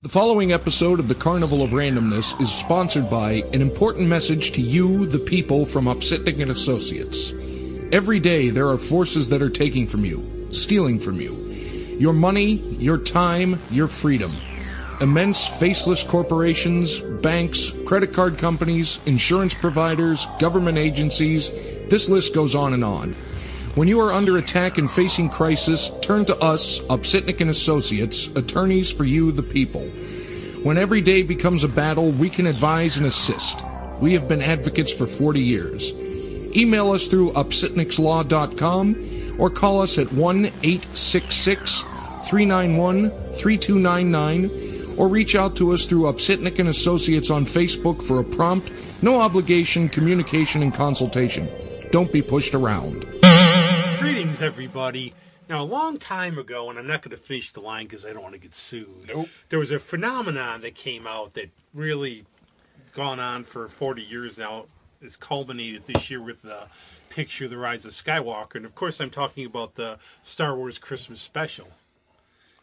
The following episode of the Carnival of Randomness is sponsored by an important message to you, the people, from Upsitnik and Associates. Every day there are forces that are taking from you, stealing from you. Your money, your time, your freedom. Immense faceless corporations, banks, credit card companies, insurance providers, government agencies, this list goes on and on. When you are under attack and facing crisis, turn to us, Upsitnik and Associates, attorneys for you, the people. When every day becomes a battle, we can advise and assist. We have been advocates for 40 years. Email us through upsitnikslaw.com or call us at 1-866-391-3299 or reach out to us through Upsitnik and Associates on Facebook for a prompt, no obligation communication and consultation. Don't be pushed around. Greetings, everybody. Now, a long time ago, and I'm not going to finish the line because I don't want to get sued, there was a phenomenon that came out that really gone on for 40 years now. It's culminated this year with the picture, The Rise of Skywalker. And, of course, I'm talking about the Star Wars Christmas special.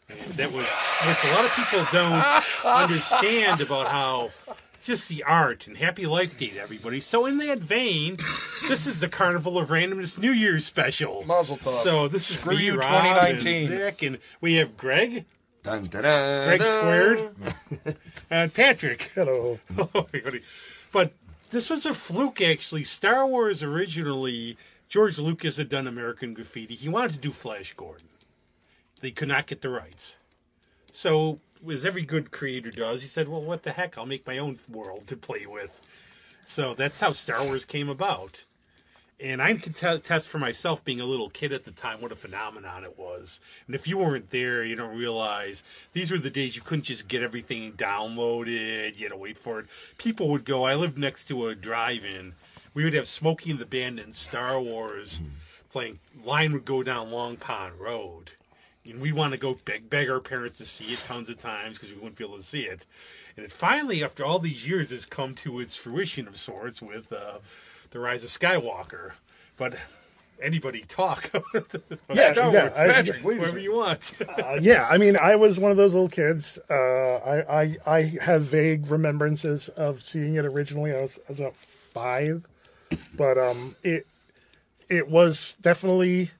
And that was, which a lot of people don't understand about how it's just the art, and happy life day to everybody. So in that vein, this is the Carnival of Randomness New Year's special. Mazel tov. So this is me, Rob, 2019. and Vic, and we have Greg. Dun, dun, dun, Greg dun. squared. And Patrick. Hello. But this was a fluke, actually. Star Wars originally, George Lucas had done American Graffiti. He wanted to do Flash Gordon. They could not get the rights. So, as every good creator does, he said, well, what the heck, I'll make my own world to play with. So that's how Star Wars came about. And I can test for myself, being a little kid at the time, what a phenomenon it was. And if you weren't there, you don't realize these were the days you couldn't just get everything downloaded. You had to wait for it. People would go, I lived next to a drive-in. We would have Smokey and the Bandit, Star Wars playing. Line would go down Long Pond Road. And we'd want to go beg our parents to see it tons of times because we wouldn't be able to see it. And it finally, after all these years, has come to its fruition of sorts with The Rise of Skywalker. But anybody talk about Star Wars. Patrick, whatever you want. Yeah, I mean, I was one of those little kids. I have vague remembrances of seeing it originally. I was about 5. But it was definitely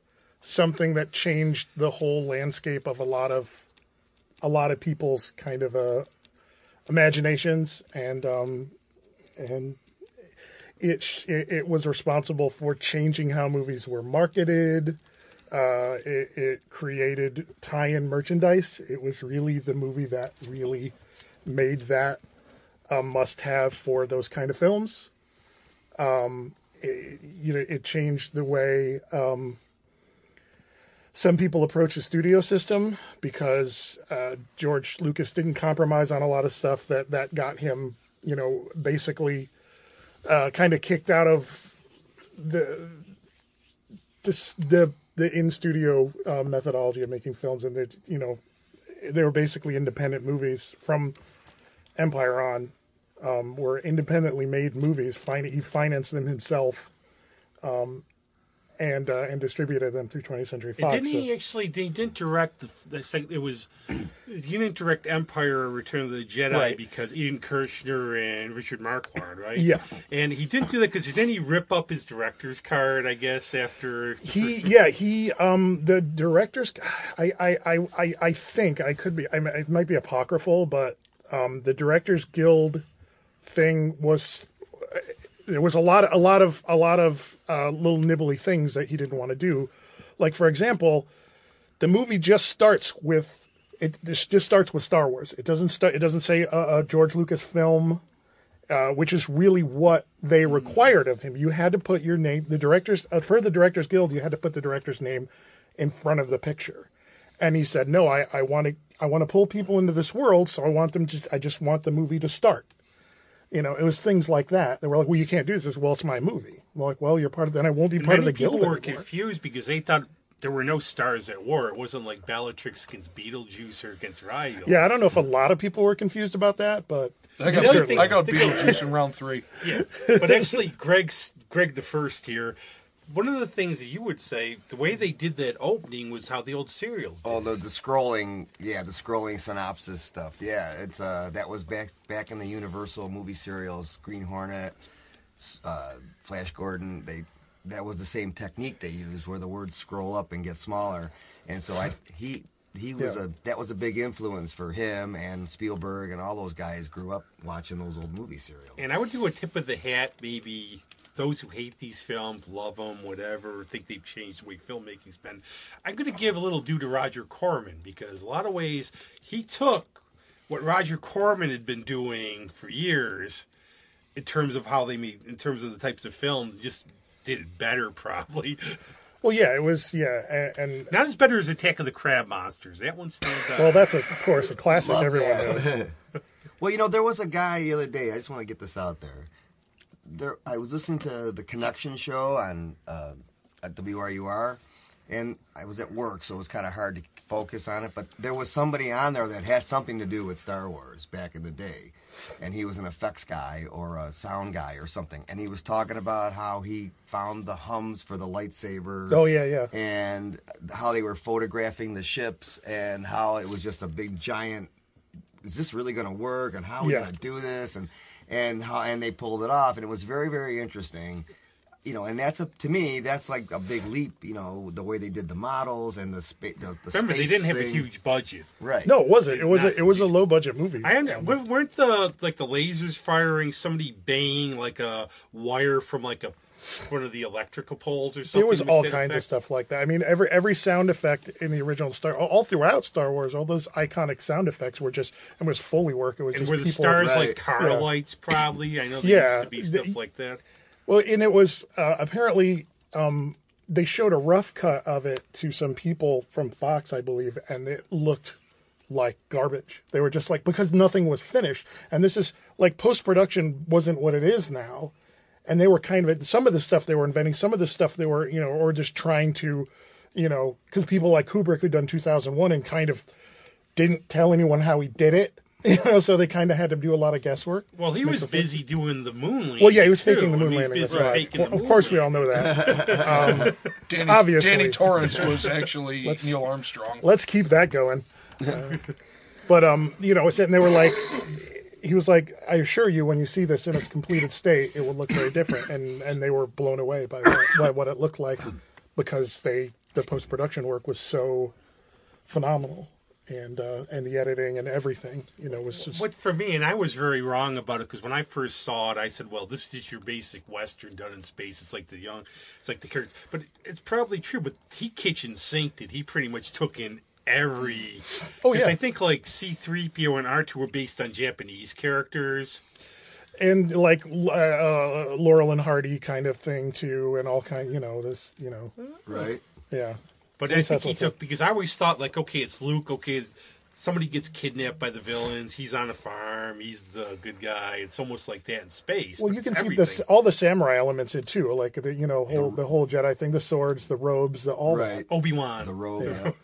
something that changed the whole landscape of a lot of people's kind of imaginations, and it was responsible for changing how movies were marketed. It created tie-in merchandise. It was really the movie that really made that a must-have for those kind of films. It changed the way some people approach the studio system, because George Lucas didn't compromise on a lot of stuff that got him, basically kind of kicked out of the in-studio methodology of making films. And they were basically independent movies from Empire on, were independently made movies. He financed them himself. And distributed them through 20th Century Fox. Didn't he actually? He didn't direct he didn't direct Empire or Return of the Jedi, right, because Ian Kirchner and Richard Marquand, right? Yeah. And he didn't do that because didn't he rip up his director's card? I guess after the director's. I think I could be. It might be apocryphal, but the Directors Guild thing was. There was a lot of little nibbly things that he didn't want to do. Like, for example, the movie just starts with Star Wars. It doesn't say a George Lucas film, which is really what they required of him. You had to put your name, the directors for the Directors Guild. You had to put the director's name in front of the picture. And he said, "No, I want to pull people into this world, so I just want the movie to start." It was things like that. They were like, well, you can't do this. Well, it's my movie. I'm like, well, you're part of, then I won't be part of the guild anymore. People were confused because they thought there were no stars at war. It wasn't like Bellatrix against Beetlejuice or against Ryle. Yeah, I don't know if a lot of people were confused about that, but I got Beetlejuice in round 3. Yeah, but actually, Greg the First here, one of the things that you would say, the way they did that opening was how the old serials did. Oh, the scrolling, the scrolling synopsis stuff. Yeah, it's that was back in the Universal movie serials. Green Hornet, Flash Gordon. That was the same technique they used, where the words scroll up and get smaller. And so he was that was a big influence for him, and Spielberg and all those guys grew up watching those old movie serials. And I would do a tip of the hat, maybe. Those who hate these films, love them, whatever, think they've changed the way filmmaking's been. I'm going to give a little due to Roger Corman, because a lot of ways he took what Roger Corman had been doing for years in terms of how they made, in terms of the types of films, just did it better, probably. Well, yeah, it was, and not as better as Attack of the Crab Monsters. That one stands out. Well, that's, of course, a classic everyone knows. Well, there was a guy the other day, I just want to get this out there. I was listening to the Connection show on at WRUR, and I was at work, so it was kind of hard to focus on it. But there was somebody on there that had something to do with Star Wars back in the day, and he was an effects guy or a sound guy or something, and he was talking about how he found the hums for the lightsaber. Oh yeah, and how they were photographing the ships, and how it was just a big giant. Is this really going to work? And how are we going to do this? And they pulled it off, and it was very, very interesting, and to me that's like a big leap, the way they did the models and the Remember, they didn't have a huge budget, right? No, it wasn't. It was a low budget movie. Weren't the lasers firing? Somebody banging like a wire from like one of the electrical poles or something. There was all kinds of stuff like that. I mean, every sound effect in the original all throughout Star Wars, all those iconic sound effects were just, it was Foley work. It was just were the people, stars like car lights, probably? I know there used to be stuff like that. Well, and it was apparently they showed a rough cut of it to some people from Fox, I believe, and it looked like garbage. They were just like, because nothing was finished, and this is like post-production wasn't what it is now. And they were kind of, some of the stuff they were inventing, some of the stuff they were, or just trying to, because people like Kubrick who'd done 2001 and kind of didn't tell anyone how he did it, so they kind of had to do a lot of guesswork. Well, he was busy doing the moon landing. Well, yeah, he was faking the moon landing. That's right. Of course, we all know that. Obviously. Danny Torrance was actually Neil Armstrong. Let's keep that going. But, and they were like, he was like, I assure you, when you see this in its completed state, it will look very different. And they were blown away by what it looked like, because the post-production work was so phenomenal. And the editing and everything, was just... What for me, and I was very wrong about it, because when I first saw it, I said, well, this is your basic Western done in space. It's like the characters. But it's probably true, but he kitchen sinked it. He pretty much took in every... Oh, yeah. I think like C-3PO and R2 were based on Japanese characters. And like Laurel and Hardy kind of thing too, and all kind, this, Right. Yeah. But I think he took, because I always thought like, okay, it's Luke, okay, somebody gets kidnapped by the villains, he's on a farm, he's the good guy. It's almost like that in space. Well, you can see all the samurai elements in too, like the whole Jedi thing, the swords, the robes, all that. Obi-Wan. The robe, and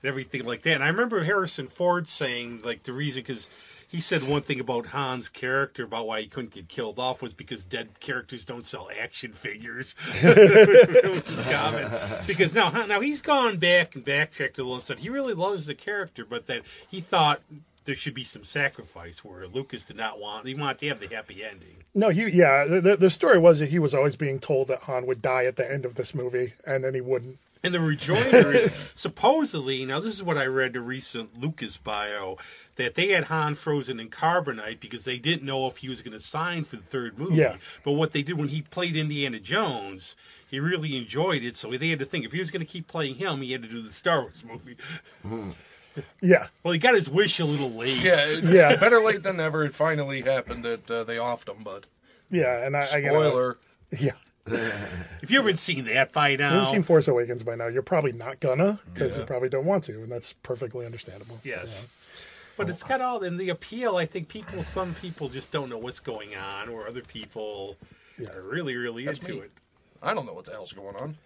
everything like that. And I remember Harrison Ford saying, like, the reason, because he said one thing about Han's character, about why he couldn't get killed off, was because dead characters don't sell action figures. It was his comment. Because now he's gone back and backtracked a little and said he really loves the character, but that he thought there should be some sacrifice, where Lucas did not want. He wanted to have the happy ending. No, the story was that he was always being told that Han would die at the end of this movie, and then he wouldn't. And the rejoinder is, supposedly, now this is what I read, a recent Lucas bio, that they had Han frozen in carbonite because they didn't know if he was going to sign for the third movie. Yeah. But what they did when he played Indiana Jones, he really enjoyed it, so they had to think, if he was going to keep playing him, he had to do the Star Wars movie. Yeah. Well, he got his wish a little late. Yeah. Better late than never. It finally happened that they offed him, but... Yeah, and spoiler. Yeah. If you haven't seen that by now... If you haven't seen Force Awakens by now, you're probably not gonna, because you probably don't want to, and that's perfectly understandable. Yes. But it's got all... And the appeal, I think some people just don't know what's going on, or other people are really, really into it. I don't know what the hell's going on.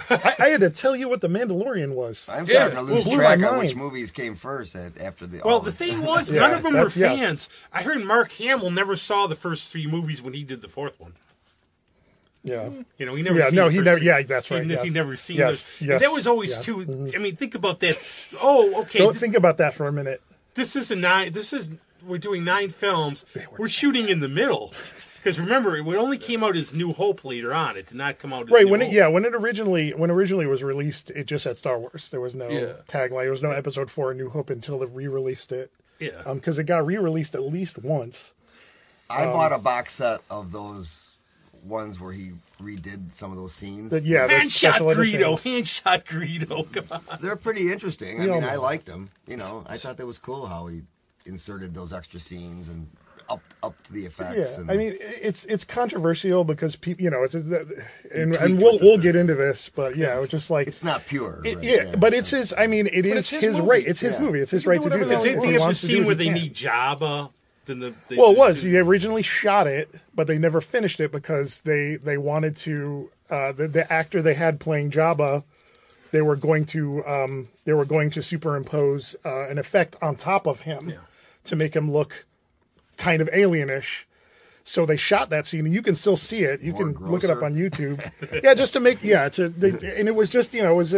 I had to tell you what The Mandalorian was. I'm starting to lose track on which movies came first after the... Well, the thing was, none of them were fans. I heard Mark Hamill never saw the first three movies when he did the fourth one. Yeah. You know, he never. Yeah, seen no, the he first never. three. Yeah, that's right. He never seen Yes, this. yes, And that was always yeah. too. I mean, think about that. Oh, okay. Don't think about that for a minute. This is we're doing 9 films. We're shooting in the middle. Because remember, it only came out as New Hope later on. It did not come out as Right, New Hope. when it originally was released, it just had Star Wars. There was no tagline. There was no Episode 4 New Hope until they re-released it. Yeah. Because it got re-released at least once. I bought a box set of those ones where he redid some of those scenes. Those Handshot special Greedo. editions. Handshot Greedo. Come on. They're pretty interesting. I Yeah. mean, I liked them. You know, I thought that was cool how he inserted those extra scenes and up the effects. Yeah, And I mean, it's controversial because people, you know, it's and tweaked we'll with the we'll get into this, but yeah, it's just like it's not pure. it, right? yeah, but it's his. I mean, it is it's his his movie. right. It's his Yeah. movie. It's his He can right do to do whatever this. the hell Because he they If he think of the wants to do scene it, where he they can. meet Jabba. Well, it was. They originally shot it, but they never finished it because they wanted to. The actor they had playing Jabba, they were going to superimpose an effect on top of him to make him look kind of alienish. So they shot that scene, and you can still see it. You More can look it up grosser. on YouTube. Yeah, just to make and it was just it was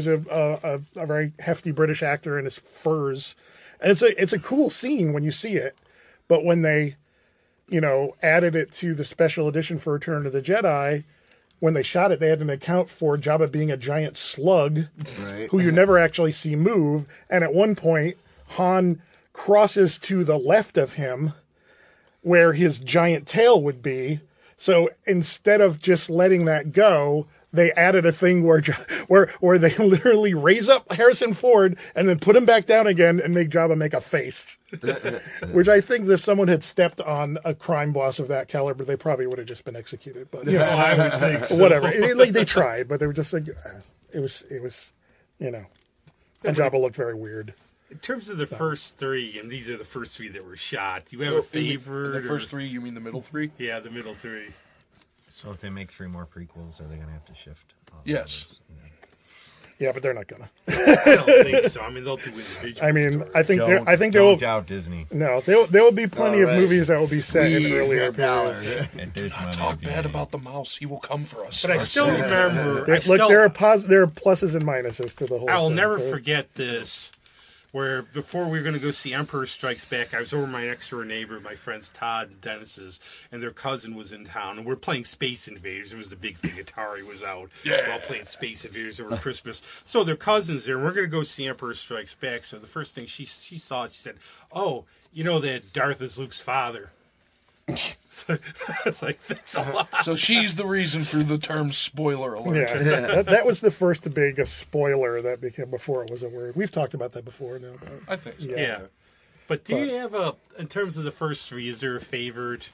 a very hefty British actor in his furs, and it's a cool scene when you see it, but when they added it to the special edition for Return of the Jedi, when they shot it, they had to account for Jabba being a giant slug, Right. who you never actually see move, and at one point Han crosses to the left of him, where his giant tail would be. So instead of just letting that go, they added a thing where they literally raise up Harrison Ford and then put him back down again and make Jabba make a face. Which I think if someone had stepped on a crime boss of that caliber, they probably would have just been executed. But I would think so. whatever. Like they tried, but they were just like, it was, and Jabba looked very weird. In terms of the first 3, and these are the first 3 that were shot, do you have a favorite? The first 3, you mean the middle 3? Yeah, the middle 3. So if they make 3 more prequels, are they going to have to shift? all the Yes. others? Yeah, but they're not gonna. I don't think so. I mean, they'll do individual I mean, stories. I think there Don't will doubt Disney. no there will be plenty All of right. movies that will be set in Squeeze earlier that dollar. periods. And there's money Talk to be bad made. about the mouse. He will come for us. But I still remember. Look, there are pluses and minuses to the whole. I will thing, never so- forget this. Where before we were going to go see Emperor Strikes Back, I was over my next door neighbor, my friends Todd and Dennis's, and their cousin was in town, and we're playing Space Invaders. It was the big thing. Atari was out. Yeah. We're all playing Space Invaders over Christmas. So their cousin's there, and we're going to go see Emperor Strikes Back. So the first thing she saw, she said, "Oh, you know that Darth is Luke's father." It's like, that's a lot. So she's the reason for the term spoiler alert. Yeah, that was the first big spoiler that became before it was a word. We've talked about that before. No, but I think so. Yeah. But do you have in terms of the first 3, is there a favorite?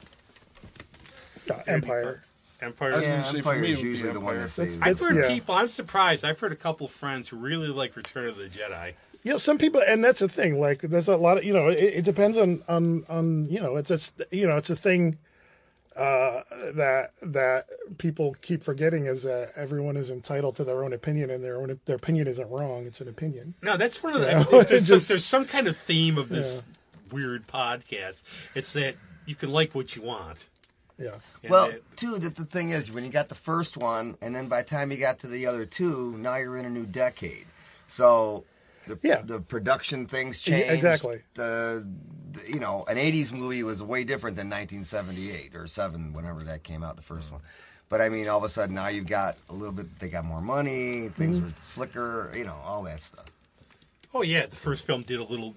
Empire. Empire? was Yeah, gonna say, for Empire me, it is would be usually the one Empire. that saves. I've heard yeah. people, I'm surprised, I've heard a couple of friends who really like Return of the Jedi. Some people, and that's the thing. Like, there's a lot of it depends on it's a thing that people keep forgetting is that everyone is entitled to their own opinion, and their opinion isn't wrong. It's an opinion. No, that's one of the, Yeah. there's some kind of theme of this weird podcast. It's that you can like what you want. Yeah. And Well, that- too, that the thing is, when you got the first one, and then by the time you got to the other 2, now you're in a new decade. So the production things Yeah, changed. exactly. An 80s movie was way different than 1978 or 7, whenever that came out, the first one. But I mean, all of a sudden now you've got a little bit. They got more money. Things were slicker. All that stuff. oh yeah, the first film did a little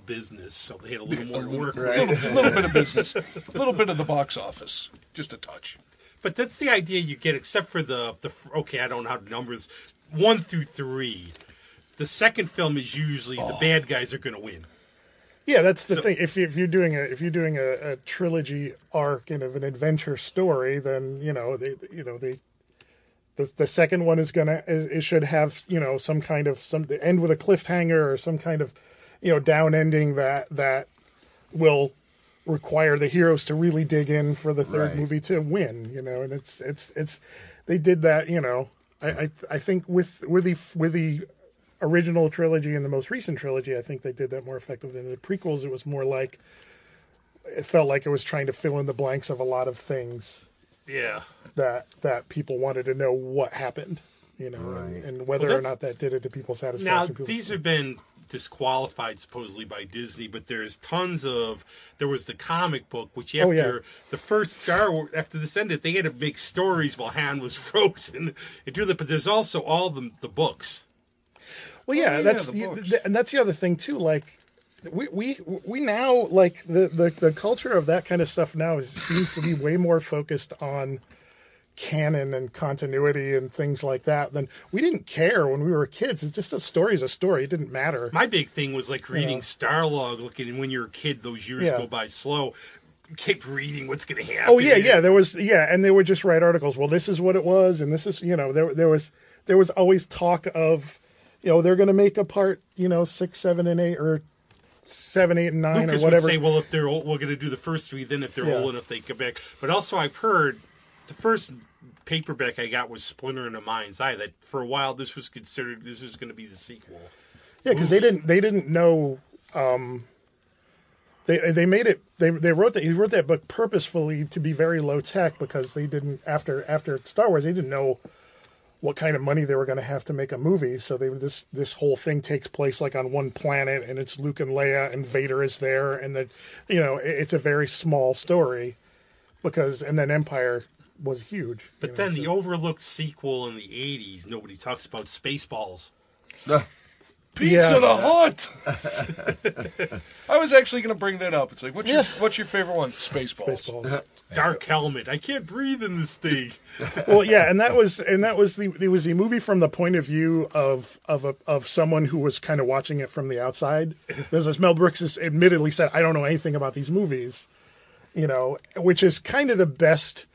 business, so they had a little more to work with. A little bit of business. A little bit of the box office. Just a touch. But that's the idea you get, except for the okay, I don't know how to numbers 1 through 3. The second film is usually the bad guys are going to win. Yeah, that's the So- thing. If you're doing a trilogy arc and of an adventure story, then the second one it should have some kind of end with a cliffhanger or some kind of down ending that will require the heroes to really dig in for the third Right. movie to win. And it's they did that. I think with the original trilogy and the most recent trilogy, I think they did that more effectively. In the prequels, it was more like it felt like it was trying to fill in the blanks of a lot of things Yeah. that people wanted to know what happened, and whether or not that did it to people's satisfaction. Now, these have been disqualified supposedly by Disney, but there's tons of. There was the comic book, which after the first Star Wars, after this ended, they had to make stories while Han was frozen and do that. But there's also all the books. Well, that's the other thing too. Like, we now, like, the culture of that kind of stuff now seems to be way more focused on canon and continuity and things like that than we didn't care when we were kids. It's just a story is a story. It didn't matter. My big thing was like reading Starlog, looking when you're a kid, those years go by slow. You keep reading what's going to happen. Oh yeah. There was and they would just write articles. Well, this is what it was, and this is there was always talk of they're going to make a part 6, 7, and 8 or 7, 8, and 9 Lucas or whatever. Would say, well, if they're old, we're going to do the first 3. Then if they're old enough, they come back. But also, I've heard. The first paperback I got was Splinter in the Mind's Eye. That for a while this was going to be the sequel. Yeah, because they didn't know. They made it. They wrote that. He wrote that book purposefully to be very low tech because they didn't after Star Wars they didn't know what kind of money they were going to have to make a movie. So this whole thing takes place like on one planet, and it's Luke and Leia, and Vader is there, and it's a very small story and then Empire was huge. But then the overlooked sequel in the 80s, nobody talks about Spaceballs. Pizza the Hut! I was actually going to bring that up. It's like, what's your favorite one? Spaceballs. Dark Helmet. I can't breathe in this thing. Well, yeah, and that was the movie from the point of view of someone who was kind of watching it from the outside. Because as Mel Brooks has admittedly said, I don't know anything about these movies, which is kind of the best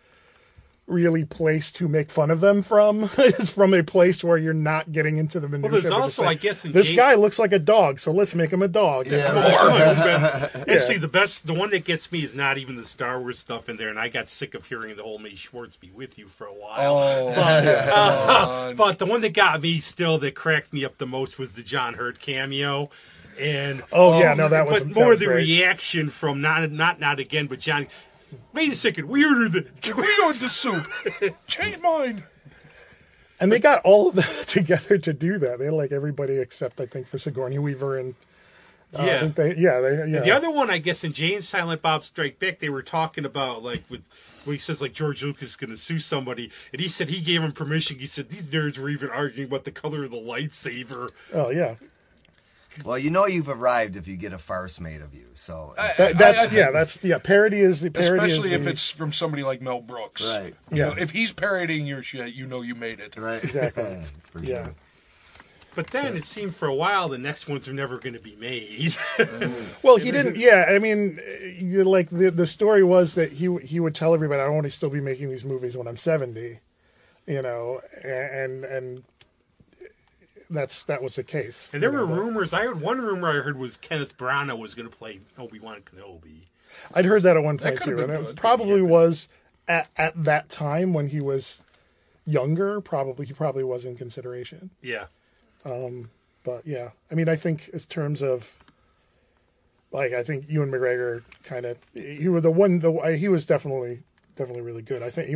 really place to make fun of them from. Is from a place where you're not getting into the minutiae. Well, there's also, I guess, this guy looks like a dog, so let's make him a dog. Actually, the one that gets me is not even the Star Wars stuff in there, and I got sick of hearing the whole May Schwartz be with you for a while. But the one that got me still, that cracked me up the most, was the John Hurt cameo. And that was. But more was the great. reaction from not again, but John. Wait a second, we ordered the soup. Change mine. And they got all of them together to do that. They had like everybody except I think for Sigourney Weaver and The other one, I guess, in Jay and Silent Bob Strike Back, they were talking about like where he says like George Lucas is going to sue somebody, and he said he gave him permission. He said these nerds were even arguing about the color of the lightsaber. Oh yeah. Well, you've arrived if you get a farce made of you. So parody is the parody, especially if it's from somebody like Mel Brooks, right? If he's parodying your shit, you made it, right? Exactly. For sure. But then it seemed for a while the next ones are never going to be made. Well, he didn't. Yeah, I mean, like the story was that he would tell everybody, "I don't want to still be making these movies when I'm 70," and. That was the case. And there were rumors. One rumor I heard was Kenneth Branagh was going to play Obi-Wan Kenobi. I'd heard that at one point too, and it probably was at that time when he was younger. He probably was in consideration. Yeah. But yeah, I mean, I think in terms of I think Ewan McGregor he was definitely really good. I think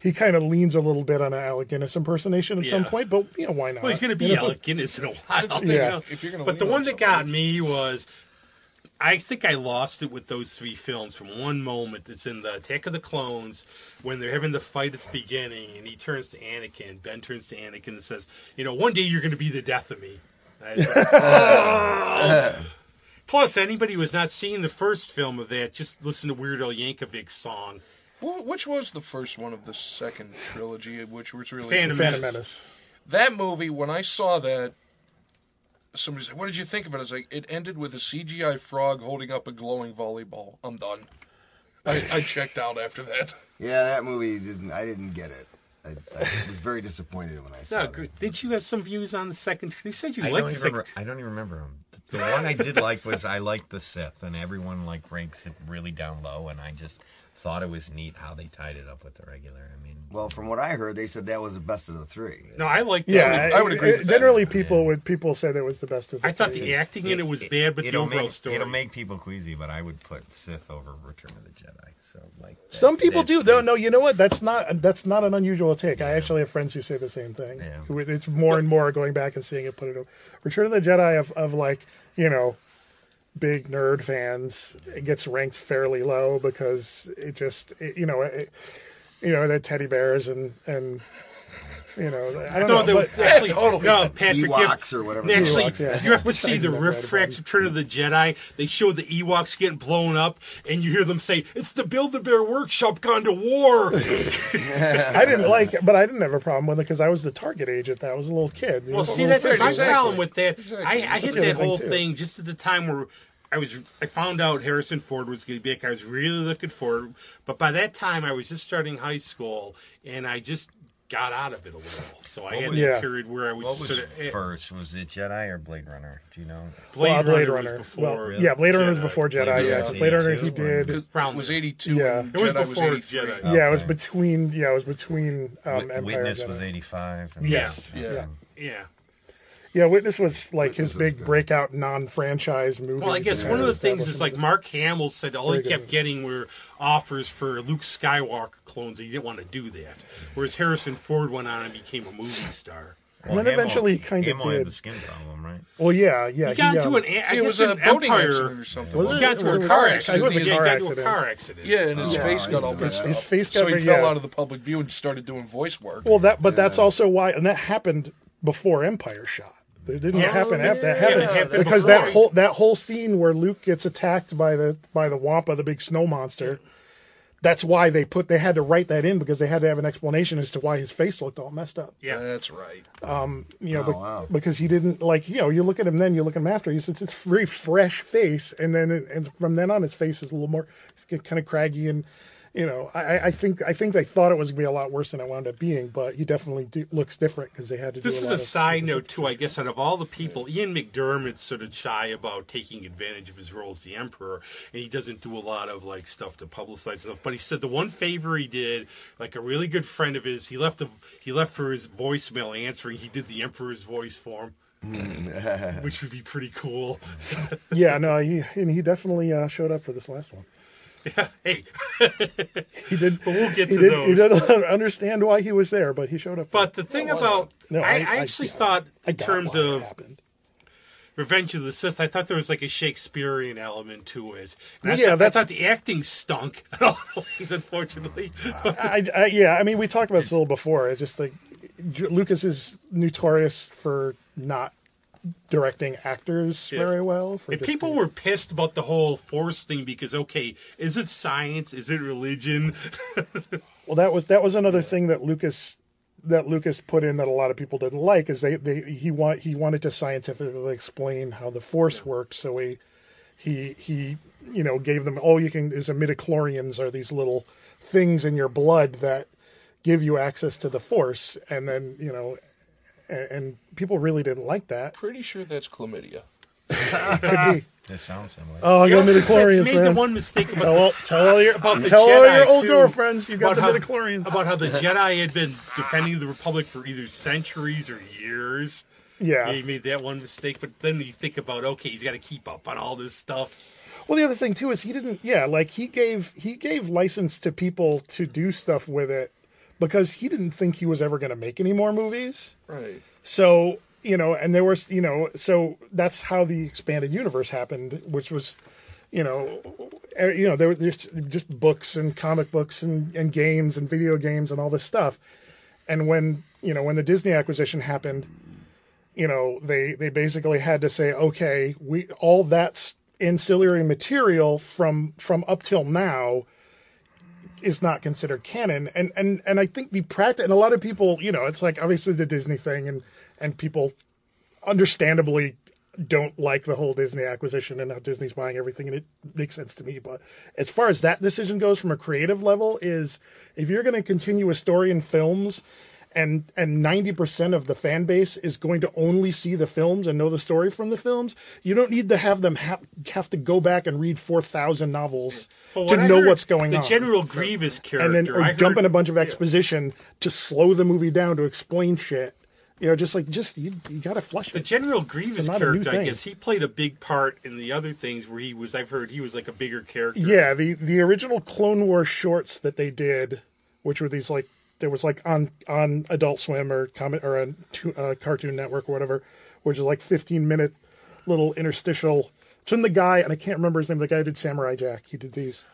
he kind of leans a little bit on an Alec Guinness impersonation at some point, but why not? Well, he's going to be Alec Guinness in a while. If you're gonna but the one that got me was, I think I lost it with those 3 films from one moment that's in the Attack of the Clones when they're having the fight at the beginning, and he turns to Anakin, Ben turns to Anakin and says, one day you're going to be the death of me. Plus, anybody who has not seen the first film of that, just listen to Weird Al Yankovic's song. Which was the first one of the second trilogy, which was really Phantom Menace. That movie, when I saw that, somebody said, "What did you think of it?" I was like, "It ended with a CGI frog holding up a glowing volleyball. I'm done." I checked out after that. Yeah, that movie I didn't get it. I was very disappointed when I saw it. Did you have some views on the second? They said you liked the second. I don't even remember them. The one I did like was I liked the Sith, and everyone ranks it really down low, and I just thought it was neat how they tied it up with the regular. I mean, Well, from what I heard, they said that was the best of the three. No, I like that. Yeah, I would agree with that. Generally, people said it was the best of the I thought three. the acting in it was bad, but the overall story. It'll make people queasy, but I would put Sith over Return of the Jedi. So like Some people do. No, you know what? That's not an unusual take. I actually have friends who say the same thing. Yeah. It's more and more going back and seeing it put it over. Return of the Jedi of like, big nerd fans, it gets ranked fairly low because they're teddy bears and I don't know. They But, actually, totally. no, Patrick, Ewoks or whatever. Actually, Ewoks, yeah. you have to see the Rift Tracks Return of the Jedi. They show the Ewoks getting blown up, and you hear them say, "It's the Build-A-Bear workshop gone to war." I didn't like it, but I didn't have a problem with it because I was the target age at that. I was a little kid. Well, see, that's my Exactly. problem with that. Exactly. I hit That's the that other thing, whole too. thing just at the time where I found out Harrison Ford was going to be back. I was really looking forward, but by that time I was just starting high school, and I just got out of it a little. So I had Yeah. that period where I was, what was sort of first? Was it Jedi or Blade Runner? Do you know? Blade Blade Runner Runner. was before. Really? Yeah, Blade Runner was Jedi. before Jedi. Blade Yeah, Runner was Blade Runner 82, he did. It was 82 Yeah. and It was Jedi before was 83. Jedi. Yeah, it was Okay. between Empire Witness and was Jedi. 85. And Yes. Yeah. Yeah. Yeah, Witness was like his Witness was big good. breakout non-franchise movie. Well, I guess one of the things is like Mark Hamill said all he kept getting were offers for Luke Skywalker clones. And he didn't want to do that. Whereas Harrison Ford went on and became a movie star. And then eventually he kind of Hamill had did. the skin problem, right? Well, yeah. He got into I It guess was a an boating Empire. accident or something. Was He it? got into It a was car a- accident. it was a Yeah, he car got into a accident. car accident. Yeah, and his Oh, face I got all didn't know messed that. up. His face So got he fell out of the public view and started doing voice work. Well, that's also why, and that happened before Empire shot. It didn't happen after that. Yeah, it Happened happened because before. that whole scene where Luke gets attacked by the Wampa, the big snow monster. That's why they had to write that in because they had to have an explanation as to why his face looked all messed up. Yeah. That's right. Wow. Because he didn't you look at him then, you look at him after. He's it's a very fresh face, and then and from then on, his face is a little more kind of craggy, and I think they thought it was going to be a lot worse than it wound up being, but he definitely looks different because they had to. This do is lot a of side note too, I guess. Out of all the people, Ian McDermott's sort of shy about taking advantage of his role as the Emperor, and he doesn't do a lot of like stuff to publicize stuff. But he said the one favor he did, like a really good friend of his, he left for his voicemail answering. He did the Emperor's voice for him, which would be pretty cool. Yeah, no, he definitely showed up for this last one. Hey, He did. but we'll get He to did. those. He didn't understand why he was there, but he showed up. But the thing about No, I I actually yeah. thought I in got terms why it of happened. Revenge of the Sith, I thought there was like a Shakespearean element to it. And Yeah, I thought the acting stunk. Unfortunately. I mean, we talked about this a little before. It's just like Lucas is notorious for not directing actors very well. And people were pissed about the whole Force thing because, okay, is it science? Is it religion? Well, that was another thing that Lucas put in that a lot of people didn't like is he wanted to scientifically explain how the Force worked. So he gave them there's a midichlorians are these little things in your blood that give you access to the Force, and then and people really didn't like that. Pretty sure that's chlamydia. Could be. It sounds similar. Oh, I He got also said- midichlorians, made man. the one mistake about Tell all your the your Jedi, old too, girlfriends you got the about midichlorians. About how the Jedi had been defending the Republic for either centuries or years. Yeah. He made that one mistake, but then you think about, okay, he's got to keep up on all this stuff. Well, the other thing too is he didn't. Yeah, like he gave license to people to do stuff with it because he didn't think he was ever going to make any more movies. Right. So and there was so that's how the expanded universe happened, which was there's just books and comic books and games and video games and all this stuff. And when the Disney acquisition happened, they basically had to say, okay, all that ancillary material from up till now is not considered canon. And I think and a lot of people, it's like obviously the Disney thing and people understandably don't like the whole Disney acquisition and how Disney's buying everything, and it makes sense to me. But as far as that decision goes from a creative level is if you're going to continue a story in films and 90% of the fan base is going to only see the films and know the story from the films, you don't need to have them have to go back and read 4,000 novels to know what's going on. The General Grievous character, and then dump in a bunch of exposition to slow the movie down to explain shit. You know, you got to flush it. The General Grievous character, I guess he played a big part in the other things where I've heard he was like a bigger character. Yeah, the original Clone Wars shorts that they did, which were these like, there was like on Adult Swim or on Cartoon Network or whatever, which is like 15-minute little interstitial. It's from the guy, and I can't remember his name, the guy who did Samurai Jack. He did these.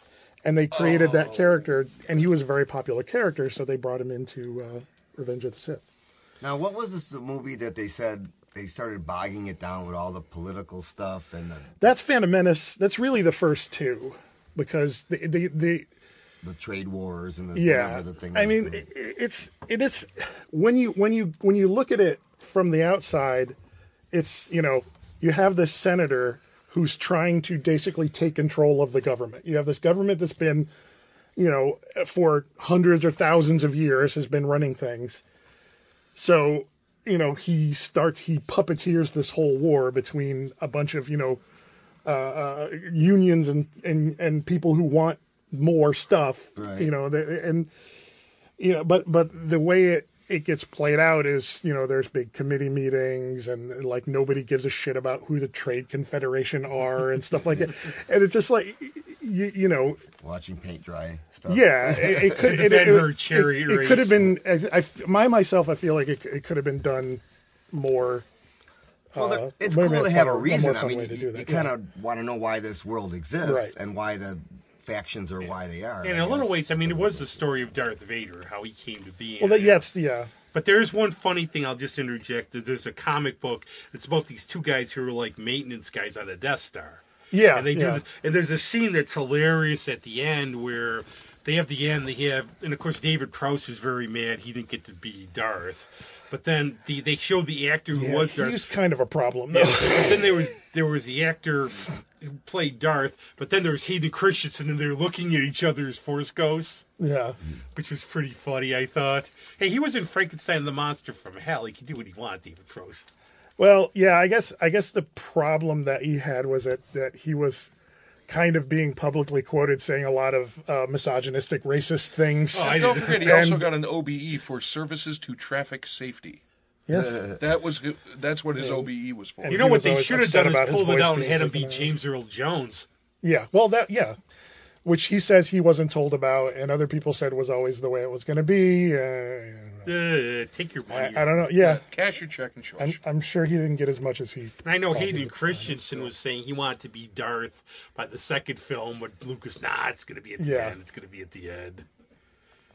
And they created that character, and he was a very popular character, so they brought him into Revenge of the Sith. Now, what was this movie that they said they started bogging it down with all the political stuff and That's Phantom Menace. That's really the first two, because the trade wars and the thing. I mean, it's when you look at it from the outside, it's, you know, you have this senator who's trying to basically take control of the government. You have this government that's been, you know, for hundreds or thousands of years has been running things. So, you know, he puppeteers this whole war between a bunch of, you know, unions and people who want more stuff, right. You know, and, you know, but the way it gets played out is, you know, there's big committee meetings and like nobody gives a shit about who the Trade Confederation are and stuff like that. And it's just like, you know, watching paint dry stuff. Yeah, it could have been. I feel like it could have been done more. Well, it's cool to have a reason. I mean, you kind of want to know why this world exists, right, and why the factions are why they are. And in a little ways, I mean, it was the story of Darth Vader, how he came to be. Well, yeah. But there's one funny thing I'll just interject. There's a comic book that's about these two guys who are like maintenance guys on a Death Star. Yeah, and they do this, and there's a scene that's hilarious at the end where and of course David Prowse is very mad he didn't get to be Darth, but then they show the actor who was Darth. He's kind of a problem. Yeah, but then there was the actor who played Darth, but then there was Hayden Christensen, and they're looking at each other as Force ghosts. Yeah, which was pretty funny, I thought. Hey, he was in Frankenstein the Monster from Hell. He could do what he wanted, David Prowse. Well, yeah, I guess the problem that he had was that he was kind of being publicly quoted saying a lot of misogynistic, racist things. Oh, don't forget, he also got an OBE for services to traffic safety. Yes, that's what his OBE was for. You know what they should have done is pulled it out and had him be James Earl Jones. Yeah, well, which he says he wasn't told about, and other people said was always the way it was going to be. Take your money. I don't know. Yeah, cash your check and shush. I'm sure he didn't get as much as he. And I know Hayden Christensen was saying he wanted to be Darth by the second film, but Lucas, it's going to be at the end. It's going to be at the end.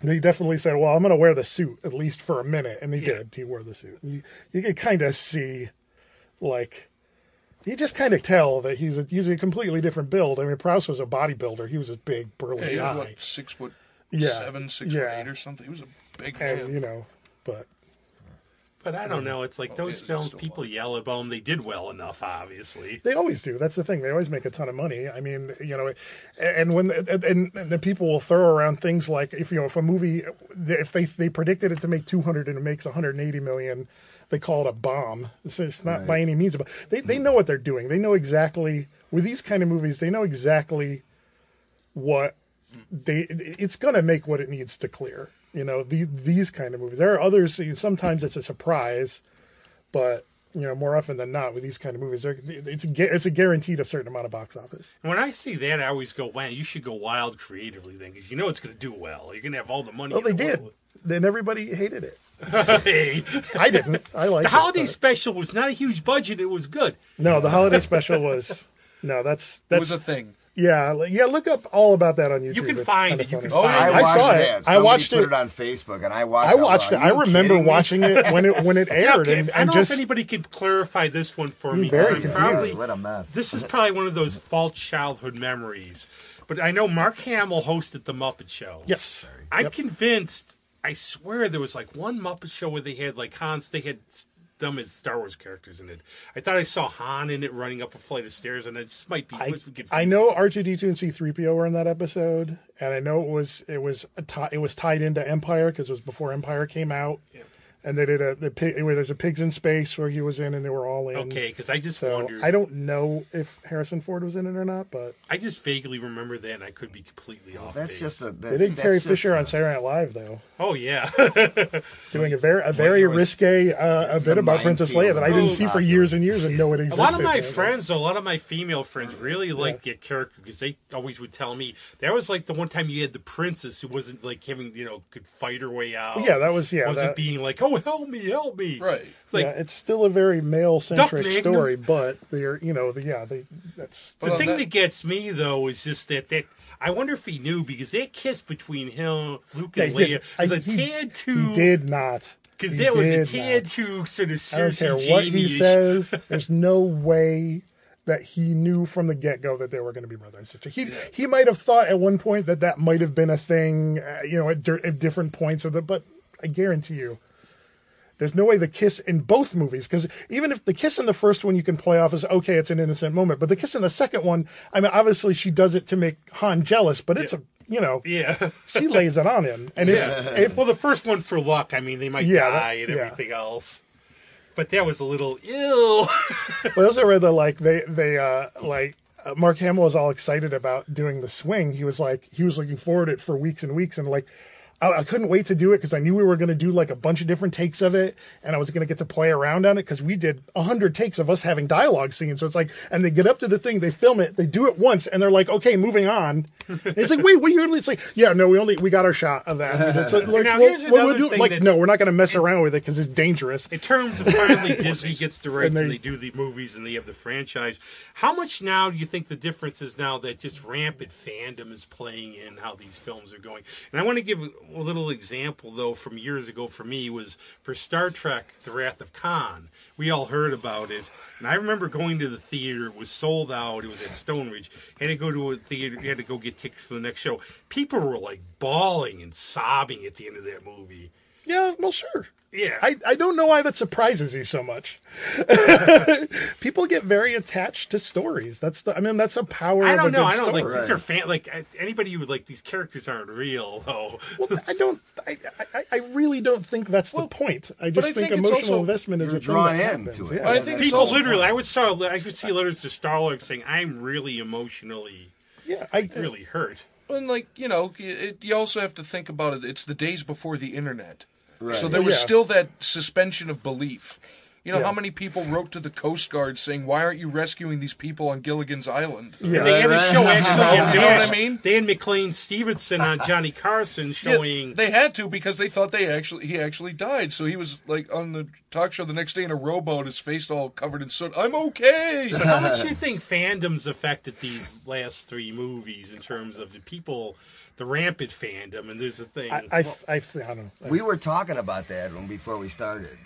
He definitely said, "Well, I'm going to wear the suit at least for a minute," and he did. He wore the suit. You could kind of see, like. You just kind of tell that he's a completely different build. I mean, Prowse was a bodybuilder. He was a big, burly guy. He was like 6'7", 6'8" or something. He was a big man. And, you know, but I don't know. It's like those films, people yell about them. They did well enough, obviously. They always do. That's the thing. They always make a ton of money. I mean, you know, and when and the people will throw around things like if a movie, if they predicted it to make 200 and it makes 180 million. They call it a bomb. It's not by any means. They know what they're doing. They know exactly, with these kind of movies, they know exactly what it's going to make what it needs to clear. You know, these kind of movies. There are others, sometimes it's a surprise, but, you know, more often than not with these kind of movies, it's a guaranteed a certain amount of box office. When I see that, I always go, wow, you should go wild creatively then, because you know it's going to do well. You're going to have all the money. Well, they did. Then everybody hated it. Hey. I didn't. I liked it. The holiday special was not a huge budget. It was good. No, the holiday special was. No, that's it was a thing. Yeah. Look up all about that on YouTube. You can find it. I saw it. I watched it. Put it on Facebook, and I watched it. I remember watching it when it aired. I don't know if anybody can clarify this one for me. What a mess. This is probably one of those false childhood memories. But I know Mark Hamill hosted the Muppet Show. Yes. I'm convinced. I swear there was like one Muppet Show where they had like Hans. They had them as Star Wars characters in it. I thought I saw Han in it running up a flight of stairs, and it just might be. I know R2-D2 and C-3PO were in that episode, and I know it was tied into Empire because it was before Empire came out. Yeah. And they did where there's a Pigs in Space where he was in, and they were all in. Okay, because I just So wondered. I don't know if Harrison Ford was in it or not, but I just vaguely remember that, and I could be completely off. That's base. just a. they did Carrie Fisher on Saturday Night Live though, Oh yeah. doing a very risque a bit about Princess Leia that I didn't see for years and years and know it A existed. lot of my friends, a lot of my female friends, really liked that character because they always would tell me that was like the one time you had the princess who wasn't like having, could fight her way out. Yeah, that was wasn't being like, oh, help me. Right. It's like, it's still a very male-centric Duck story, but they're, that's the thing that gets me though is just that I wonder if he knew because that kiss between him, Luke, and Leia was a tad too. He did not. Because that was a tad too sort of I don't care what he Jamie-ish. says. There's no way that he knew from the get-go that they were going to be brother and sister. He might have thought at one point that might have been a thing, at different points of but I guarantee you, there's no way the kiss in both movies, because even if the kiss in the first one you can play off as, okay, it's an innocent moment, but the kiss in the second one, I mean, obviously she does it to make Han jealous, but it's she lays it on him. And well, the first one for luck, I mean, they might die and everything else. But that was a little ill. Well, I also read that Mark Hamill was all excited about doing the swing. He was looking forward to it for weeks and weeks, and I couldn't wait to do it because I knew we were going to do like a bunch of different takes of it, and I was going to get to play around on it because we did 100 takes of us having dialogue scenes. So it's like, and they get up to the thing, they film it, they do it once, and they're like, okay, moving on. And it's like, wait, what are you? It's like, yeah, no, we got our shot of that. It's like, now, here's another thing like, no, we're not going to mess around with it because it's dangerous. In terms of finally Disney gets the rights and they do the movies and they have the franchise, how much now do you think the difference is now that just rampant fandom is playing in how these films are going? And I want to give a little example, though, from years ago for me was for Star Trek, The Wrath of Khan. We all heard about it. And I remember going to the theater. It was sold out. It was at Stonebridge. Had to go to a theater. You had to go get tickets for the next show. People were like bawling and sobbing at the end of that movie. Yeah, well, sure. Yeah. I don't know why that surprises you so much. People get very attached to stories. That's a power I of a don't know. good I don't story. like these are anybody who would these characters aren't real though. Well, I really don't think that's the point. I just think it's emotional also- investment is You're a thing drawn that in happens. to it. Yeah. I think it's People also literally, I would see letters to Star Wars saying, "I'm really emotionally, really hurt." And you also have to think about it. It's the days before the internet. Right. So there was Yeah. still that suspension of belief. You know Yeah. how many people wrote to the Coast Guard saying, "Why aren't you rescuing these people on Gilligan's Island?" Yeah. They had a show actually. You know what I mean? They had McLean Stevenson on Johnny Carson showing. Yeah, they had to because they thought he actually died. So he was like on the talk show the next day in a rowboat, his face all covered in soot. I'm okay. But how much do you think fandoms affected these last three movies in terms of the rampant fandom? And there's a thing. I don't know. We were talking about that before we started.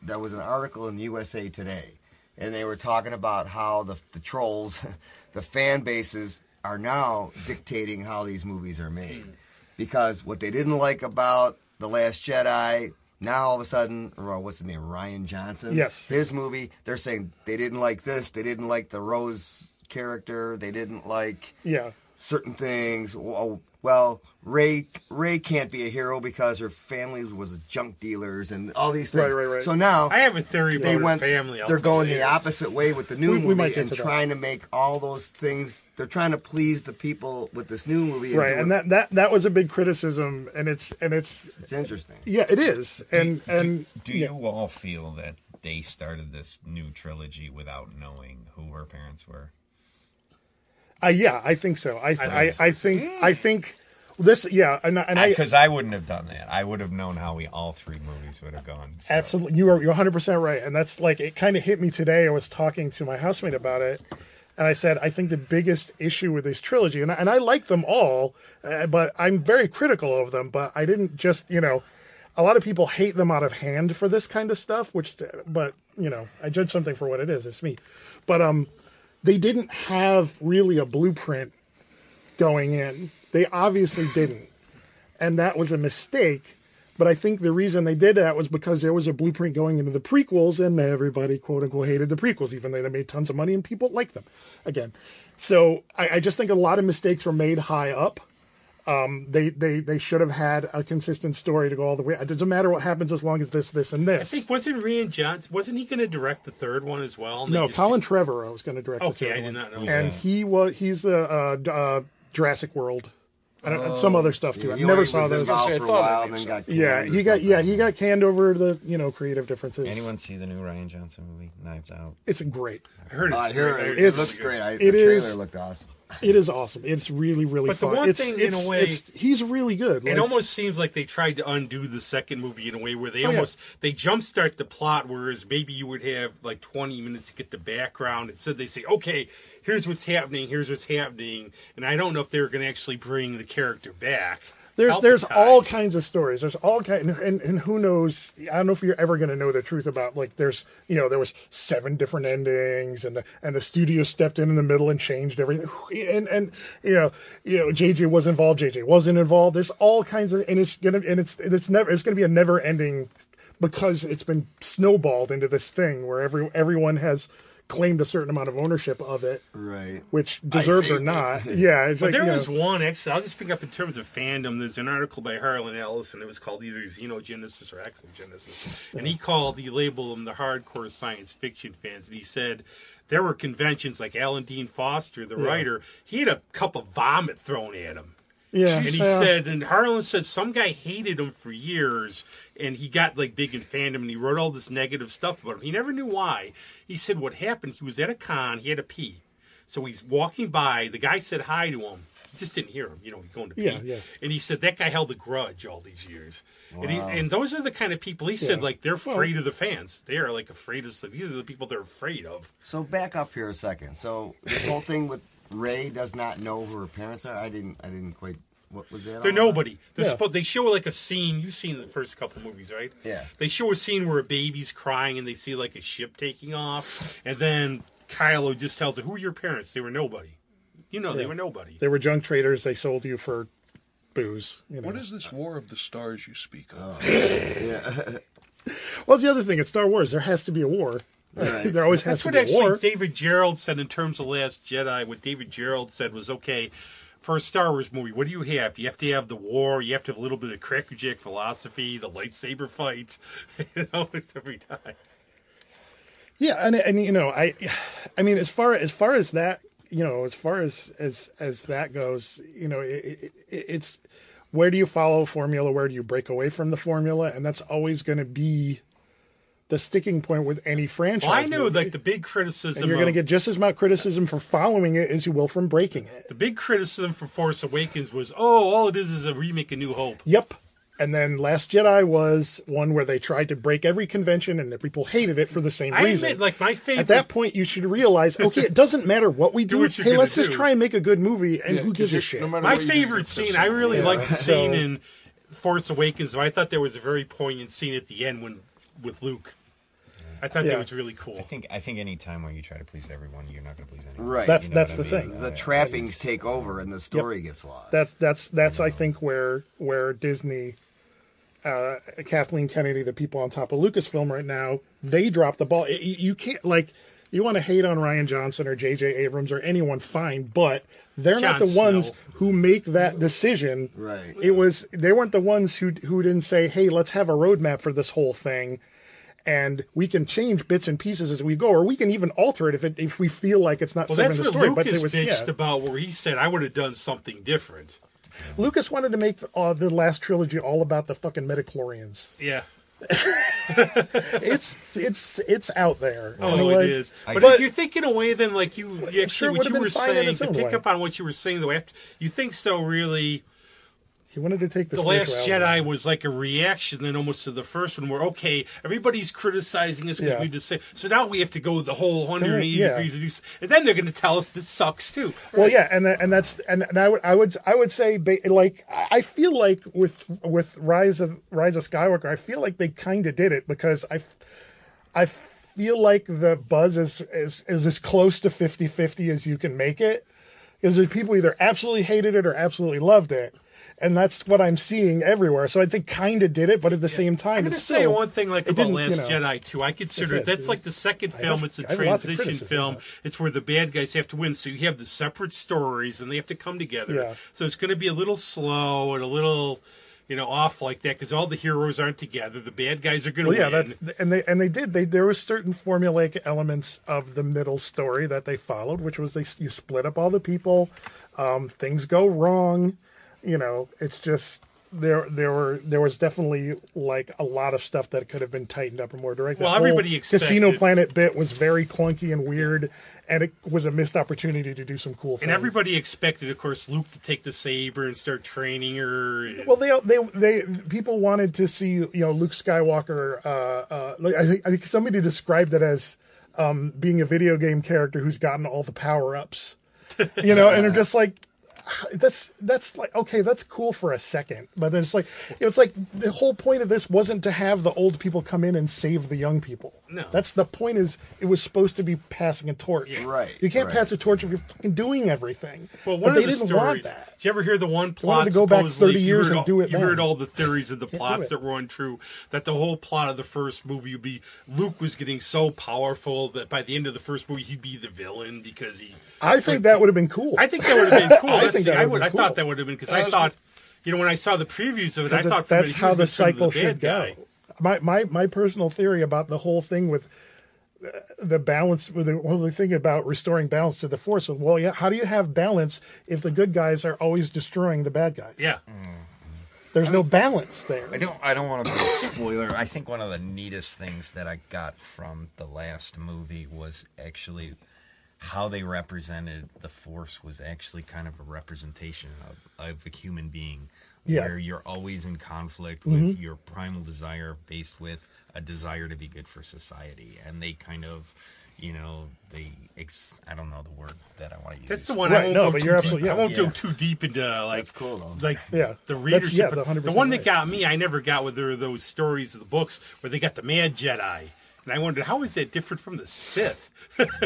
There was an article in USA Today, and they were talking about how the trolls, the fan bases, are now dictating how these movies are made. Because what they didn't like about The Last Jedi, now all of a sudden, what's his name, Ryan Johnson? Yes. His movie, they're saying they didn't like this, they didn't like the Rose character, they didn't like certain things. Well, Ray can't be a hero because her family was junk dealers and all these things. Right. So now I have a theory about her family. They're going the opposite way with the new We might movie get and to that. trying to make all those things. They're trying to please the people with this new movie. Right, and that was a big criticism, and it's interesting. Yeah, it is, and Do you all feel that they started this new trilogy without knowing who her parents were? Yeah, I think so. I think this. Yeah, and Because I wouldn't have done that. I would have known how all three movies would have gone. So. Absolutely, you're 100% right, and that's like it. Kind of hit me today. I was talking to my housemate about it, and I said I think the biggest issue with this trilogy, and I like them all, but I'm very critical of them. But I didn't just a lot of people hate them out of hand for this kind of stuff. But I judge something for what it is. It's me, but they didn't have really a blueprint going in. They obviously didn't. And that was a mistake. But I think the reason they did that was because there was a blueprint going into the prequels, and everybody, quote unquote, hated the prequels, even though they made tons of money and people liked them again. So I just think a lot of mistakes were made high up. They should have had a consistent story to go all the way. It doesn't matter what happens as long as this, and this. I think wasn't Rian Johnson, wasn't he going to direct the third one as well? And No, Colin Trevorrow was going to direct the Okay, third I did one. not know And that. he's the Jurassic World. And some other stuff too. I He never was saw those. involved I for a thought while, that and then name got Yeah, canned he or got something. he got canned over the creative differences. Anyone see the new Ryan Johnson movie, Knives Out? It's great. I heard it's I hear great. it looks great. The it trailer is- looked awesome. It is awesome. It's really But the fun. one It's- thing, in a way, he's really good. It Like, almost seems like they tried to undo the second movie in a way where they Oh, yeah. they jumpstart the plot, whereas maybe you would have like 20 minutes to get the background. Instead, they say, okay, here's what's happening, and I don't know if they're going to actually bring the character back. There's all kinds of stories. There's all kind, and who knows? I don't know if you're ever going to know the truth about like there was 7 different endings, and the studio stepped in the middle and changed everything. And JJ was involved, JJ wasn't involved. There's all kinds of, and it's gonna be a never ending, because it's been snowballed into this thing where everyone has claimed a certain amount of ownership of it, Right. which deserved or not. Yeah, it's But like there you was know, one, actually, I'll just pick up in terms of fandom. There's an article by Harlan Ellison. It was called either Xenogenesis or Exogenesis. And he labeled them the hardcore science fiction fans. And he said there were conventions like Alan Dean Foster, the writer, he had a cup of vomit thrown at him. yeah. And he said, and Harlan said some guy hated him for years, and he got like big in fandom, and he wrote all this negative stuff about him. He never knew why. He said what happened, he was at a con, he had to pee. So he's walking by, the guy said hi to him. He just didn't hear him, he's going to pee. Yeah. And he said that guy held a grudge all these years. Wow. And those are the kind of people, he said, like, they're afraid of the fans. They are like afraid of, these are the people they're afraid of. So back up here a second. So this whole thing with Ray does not know who her parents are. I didn't quite. What was that? They're all about? nobody. They show like a scene. You've seen the first couple movies, right? Yeah. They show a scene where a baby's crying and they see like a ship taking off, and then Kylo just tells her, "Who are your parents?" They were nobody. They were nobody. They were junk traders. They sold you for booze. What is this War of the Stars you speak of? Well, it's the other thing. It's Star Wars. There has to be a war. Right. There always has That's to what be a war. actually David Gerald said in terms of Last Jedi. What David Gerald said was, okay, for a Star Wars movie, what do you have? You have to have the war. You have to have a little bit of crackerjack philosophy, the lightsaber fights. It's every time. Yeah, and I mean, as far as that, as far as that goes, it's where do you follow formula? Where do you break away from the formula? And that's always going to be the sticking point with any franchise. Well, I knew movie. like the big criticism. And you're going to get just as much criticism for following it as you will from breaking it. The big criticism for Force Awakens was, all it is a remake of New Hope. Yep. And then Last Jedi was one where they tried to break every convention, and the people hated it for the same reason. I admit, like, my favorite... At that point, you should realize, okay, it doesn't matter what we do. what you're Hey, gonna let's just do. try and make a good movie, and who gives a 'cause shit? no matter My what you do, favorite it's scene, just- I really liked the scene So- in Force Awakens. I thought there was a very poignant scene at the end with Luke. I thought that was really cool. I think any time when you try to please everyone, you're not going to please anyone. Right. That's You know the what I mean? thing. The trappings take over and the story gets lost. That's I think where Disney, Kathleen Kennedy, the people on top of Lucasfilm right now, they drop the ball. You can't, like, you want to hate on Rian Johnson or J.J. Abrams or anyone, fine, but they're not Jon the ones Snow. who make that decision. Right. They weren't the ones who didn't say, hey, let's have a roadmap for this whole thing. And we can change bits and pieces as we go, or we can even alter it if we feel like it's not Well, serving that's the what story. But Lucas it was bitched about, where he said, I would have done something different. Lucas wanted to make the last trilogy all about the fucking midichlorians. Yeah. It's out there. Oh, And, it like, is. But, but- if you think in a way, then, like, you actually, sure, it what would've you been were fine in saying, its to own pick way. up on what you were saying, though, you think so, really... He wanted to take The Last Jedi was like a reaction then almost to the first one, where, okay, everybody's criticizing us because Yeah. we just say, so now we have to go the whole 180 Yeah. degrees and do, and then they're going to tell us this sucks too. Well, yeah, and I would say like I feel like with Rise of Skywalker, I feel like they kind of did it because I feel like the buzz is as close to 50-50 as you can make it. Because people either absolutely hated it or absolutely loved it. and that's what I'm seeing everywhere. So I think kind of did it, but at the same time, I'm going to it's say still, one thing like it about didn't, Last you know, Jedi too. I consider that's like the second film. It's a I have lots of transition criticism, film. but- It's where the bad guys have to win. So you have the separate stories, and they have to come together. Yeah. So it's going to be a little slow and a little, off like that because all the heroes aren't together. The bad guys are going to Well, yeah, win. there were certain formulaic elements of the middle story that they followed, which was you split up all the people, things go wrong, it's just there was definitely like a lot of stuff that could have been tightened up or more directed. Well, The whole everybody expected- Casino Planet bit was very clunky and weird, and it was a missed opportunity to do some cool things. And everybody expected, of course, Luke to take the saber and start training her. And... Well, they people wanted to see Luke Skywalker. I think somebody described it as being a video game character who's gotten all the power ups, and they're just like. That's like, okay, that's cool for a second, but then it's like the whole point of this wasn't to have the old people come in and save the young people. No, that's the point. Is it was supposed to be passing a torch. Yeah. Right. You can't right. pass a torch if you're fucking doing everything. Well, but one they of the didn't stories, want that. Did you ever hear the one wanted plot? to go back supposedly, 30 years and do it You then. heard all the theories and the Can't do plots it. that were untrue. That the whole plot of the first movie would be Luke was getting so powerful that by the end of the first movie he'd be the villain because he. I think that would have been cool. I think that would have been cool. I think that would have been I cool. thought that would have been because I thought, when I saw the previews of it, I thought that's he how was the gonna turn cycle into the should bad go. guy. My personal theory about the whole thing with the balance, with the whole thing about restoring balance to the Force. Well, yeah, how do you have balance if the good guys are always destroying the bad guys? Yeah. There's no balance there. I don't want to be a spoiler. I think one of the neatest things that I got from the last movie was actually how they represented the Force was actually kind of a representation of a human being. Yeah. Where you're always in conflict with your primal desire based with a desire to be good for society. And they kind of, I don't know the word that I want to use. That's the one. Right, I won't no, go but too you're deep- absolutely- I won't yeah. go too deep into That's cool, though. like Yeah. the That's- readership. yeah, but 100% the one that right. got me, I never got with those stories of the books where they got the Mad Jedi, and I wondered how is that different from the Sith.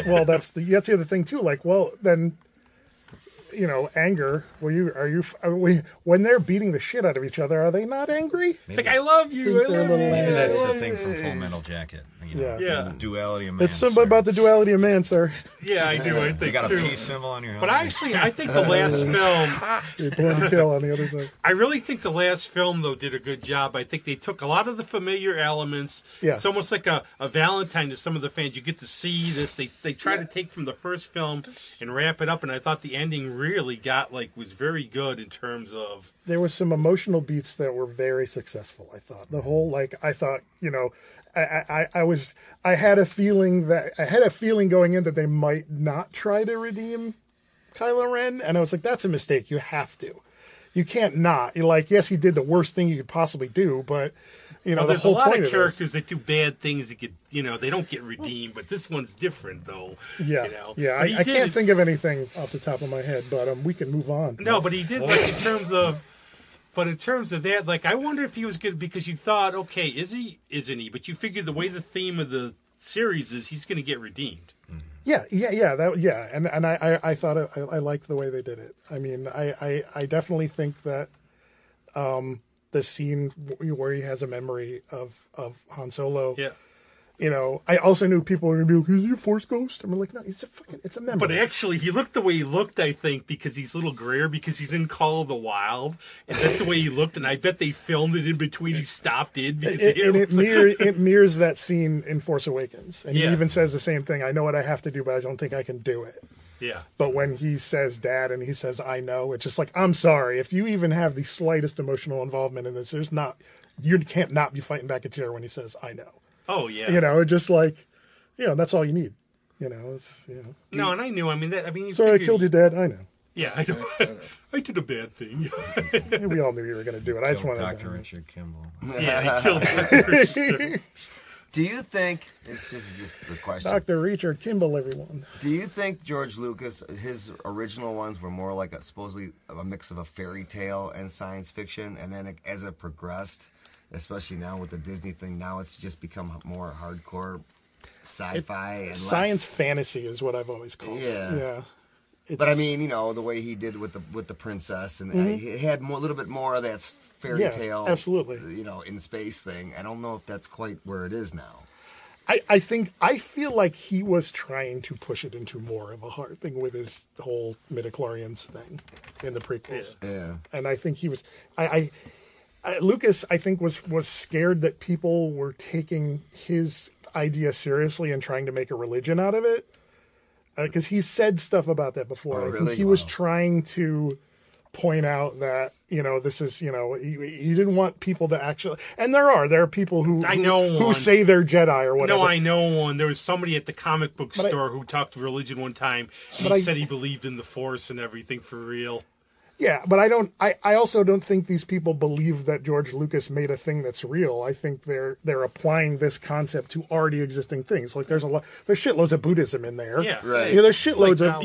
Well, that's the other thing too. Like, well, then, anger. When they're beating the shit out of each other, are they not angry? It's like I love you. Think I they're love a little you. Maybe that's I the love thing you. from Full Metal Jacket. Yeah. Yeah. Duality of man. It's something about the duality of man, sir. Yeah, I do. I think You got too. a peace symbol on your But helmet. I think the last film. You're born to kill on the other side. I really think the last film, though, did a good job. I think they took a lot of the familiar elements. Yeah. It's almost like a Valentine to some of the fans. You get to see this. They try to take from the first film and wrap it up, and I thought the ending really was very good in terms of... There were some emotional beats that were very successful. I thought the whole I had a feeling going in that they might not try to redeem Kylo Ren, and I was like, that's a mistake. You have to. You can't not. You're like, yes, he did the worst thing you could possibly do, but the there's a whole lot point of this- characters that do bad things that get, they don't get redeemed, but this one's different, though. Yeah, yeah. But he I did can't it- think of anything off the top of my head, but we can move on. No, but he did in terms of. But in terms of that, I wonder if he was good because you thought, okay, is he? Isn't he? But you figured the way the theme of the series is, he's going to get redeemed. Yeah, and I thought I liked the way they did it. I mean, I definitely think that the scene where he has a memory of Han Solo. Yeah. I also knew people were gonna be like, "Is he a Force ghost?" I'm like, "No, it's a memory." But actually, he looked the way he looked, I think, because he's a little grayer, because he's in Call of the Wild, and that's the way he looked. And I bet they filmed it in between. He stopped in because it mirrors that scene in Force Awakens, and Yeah. he even says the same thing. I know what I have to do, but I don't think I can do it. Yeah. But when he says "Dad" and he says "I know," it's just like, I'm sorry if you even have the slightest emotional involvement in this. You can't not be fighting back a tear when he says "I know." Oh yeah. Just like, that's all you need. It's. No, and I knew. You Sorry, I figured- killed your dad. I know. Yeah, I know. I did a bad thing. We all knew you were going to do it. I just wanted Dr. to. Richard Kimball. Yeah, he killed him. Do you think, this is just the question, Dr. Richard Kimball, everyone. do you think George Lucas, his original ones were more like supposedly a mix of a fairy tale and science fiction, and then as it progressed, especially now with the Disney thing, now it's just become more hardcore sci-fi and Science less... fantasy is what I've always called it. Yeah. Yeah. But I mean, the way he did with the princess, and he had a little bit more of that fairy tale, absolutely, in space thing. I don't know if that's quite where it is now. I feel like he was trying to push it into more of a hard thing with his whole midichlorians thing in the prequels. Yeah. And I think he was Lucas, I think, was scared that people were taking his idea seriously and trying to make a religion out of it. Because he said stuff about that before. I think he was trying to point out that, this is, he didn't want people to actually, and there are people who say they're Jedi or whatever. No, I know one. There was somebody at the comic book store who talked religion one time. He said he believed in the Force and everything for real. Yeah, but I also don't think these people believe that George Lucas made a thing that's real. I think they're applying this concept to already existing things. Like there's shitloads of Buddhism in there. Yeah, right. There's shitloads of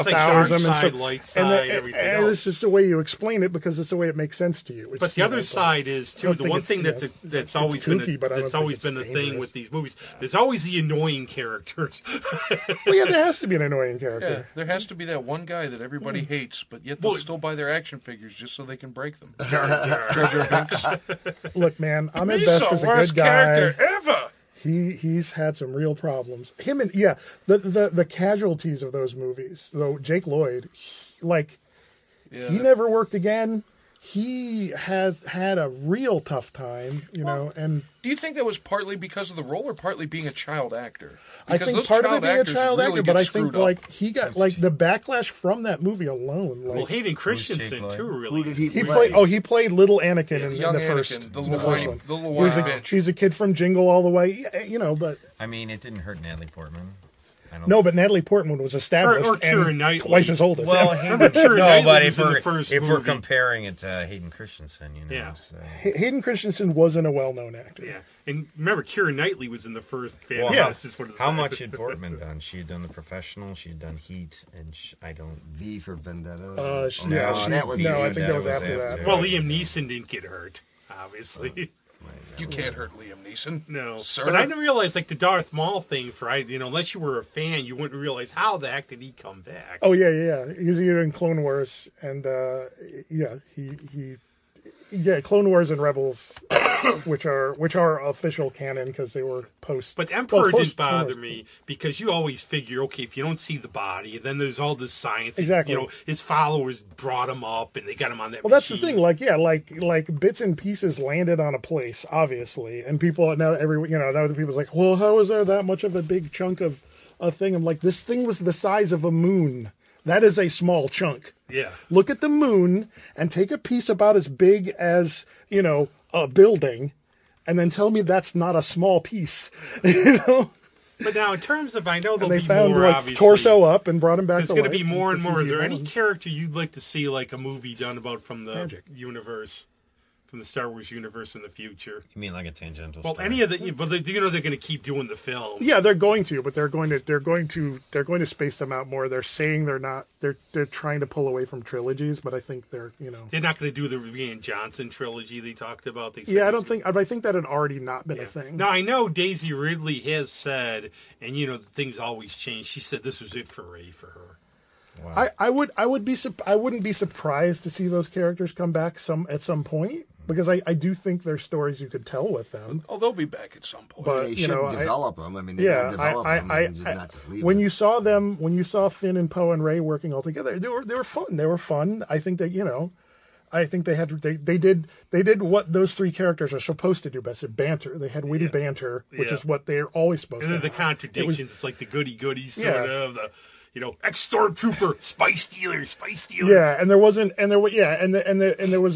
Taoism and stuff. And this is the way you explain it because it's the way it makes sense to you. But the other side is too the one thing that's always been a thing with these movies. There's always the annoying characters. Well, yeah, there has to be an annoying character. Yeah, there has to be that one guy that everybody hates, but yet they'll still buy their action figures just so they can break them. Jar Jar Binks. Look, man, I'm at best as a good guy. Character ever. He's had some real problems. Him and the casualties of those movies. Though Jake Lloyd, he never worked again. He has had a real tough time, and do you think that was partly because of the role or partly being a child actor? I think part of it being a child actor, but I think he got the backlash from that movie alone. Hayden Christensen too. Really, who did he play? He played little Anakin in the first. The little whiny bitch. She's a kid from Jingle All the Way, but I mean, it didn't hurt Natalie Portman. No, but Natalie Portman was established or and Knightley. twice as old as him. But if we're comparing it to Hayden Christensen, So. Hayden Christensen wasn't a well-known actor. Yeah, and remember, Keira Knightley was in the first. How much had Portman done? She had done The Professional. She had done Heat, and V for Vendetta. I think that was after that. Well, Liam Neeson didn't get hurt, obviously. You can't hurt Liam Neeson. No. Sir. But I didn't realize, the Darth Maul thing, unless you were a fan, you wouldn't realize how the heck did he come back. Oh, yeah. He was in Clone Wars, and, Clone Wars and Rebels, which are official canon because they were post. But Emperor didn't bother me because you always figure, okay, if you don't see the body, then there's all this science. Exactly. His followers brought him up and they got him on that. Well, that's the thing. Like bits and pieces landed on a place, obviously, and people now the people's like, well, how is there that much of a big chunk of a thing? I'm like, this thing was the size of a moon. That is a small chunk. Yeah. Look at the moon and take a piece about as big as, a building and then tell me that's not a small piece. But now in terms of, I know there'll be more, obviously. Torso up and brought him back to life. There's going to be more and more. Is there any character you'd like to see a movie done about from the universe? From the Star Wars universe in the future. You mean like a tangential? Well, star? any of the, but they're going to keep doing the films. Yeah, they're going to, but they're going to space them out more. They're saying they're not. They're trying to pull away from trilogies, but I think they're they're not going to do the Rian Johnson trilogy they talked about. I think that had already not been a thing. Now I know Daisy Ridley has said, and things always change. She said this was it for Rey for her. Wow. I wouldn't be surprised to see those characters come back at some point. Because I do think there's stories you could tell with them. Oh, they'll be back at some point. But they should develop them. I mean, they gotta develop them and not just leave when them. you saw Finn and Poe and Rey working all together, they were fun. They were fun. I think that they did what those three characters are supposed to do best. Banter. They had witty banter, which is what they're always supposed to. And then the contradictions. It's like the goody sort of the. Ex-stormtrooper, spice stealer. Yeah, and there wasn't, and there was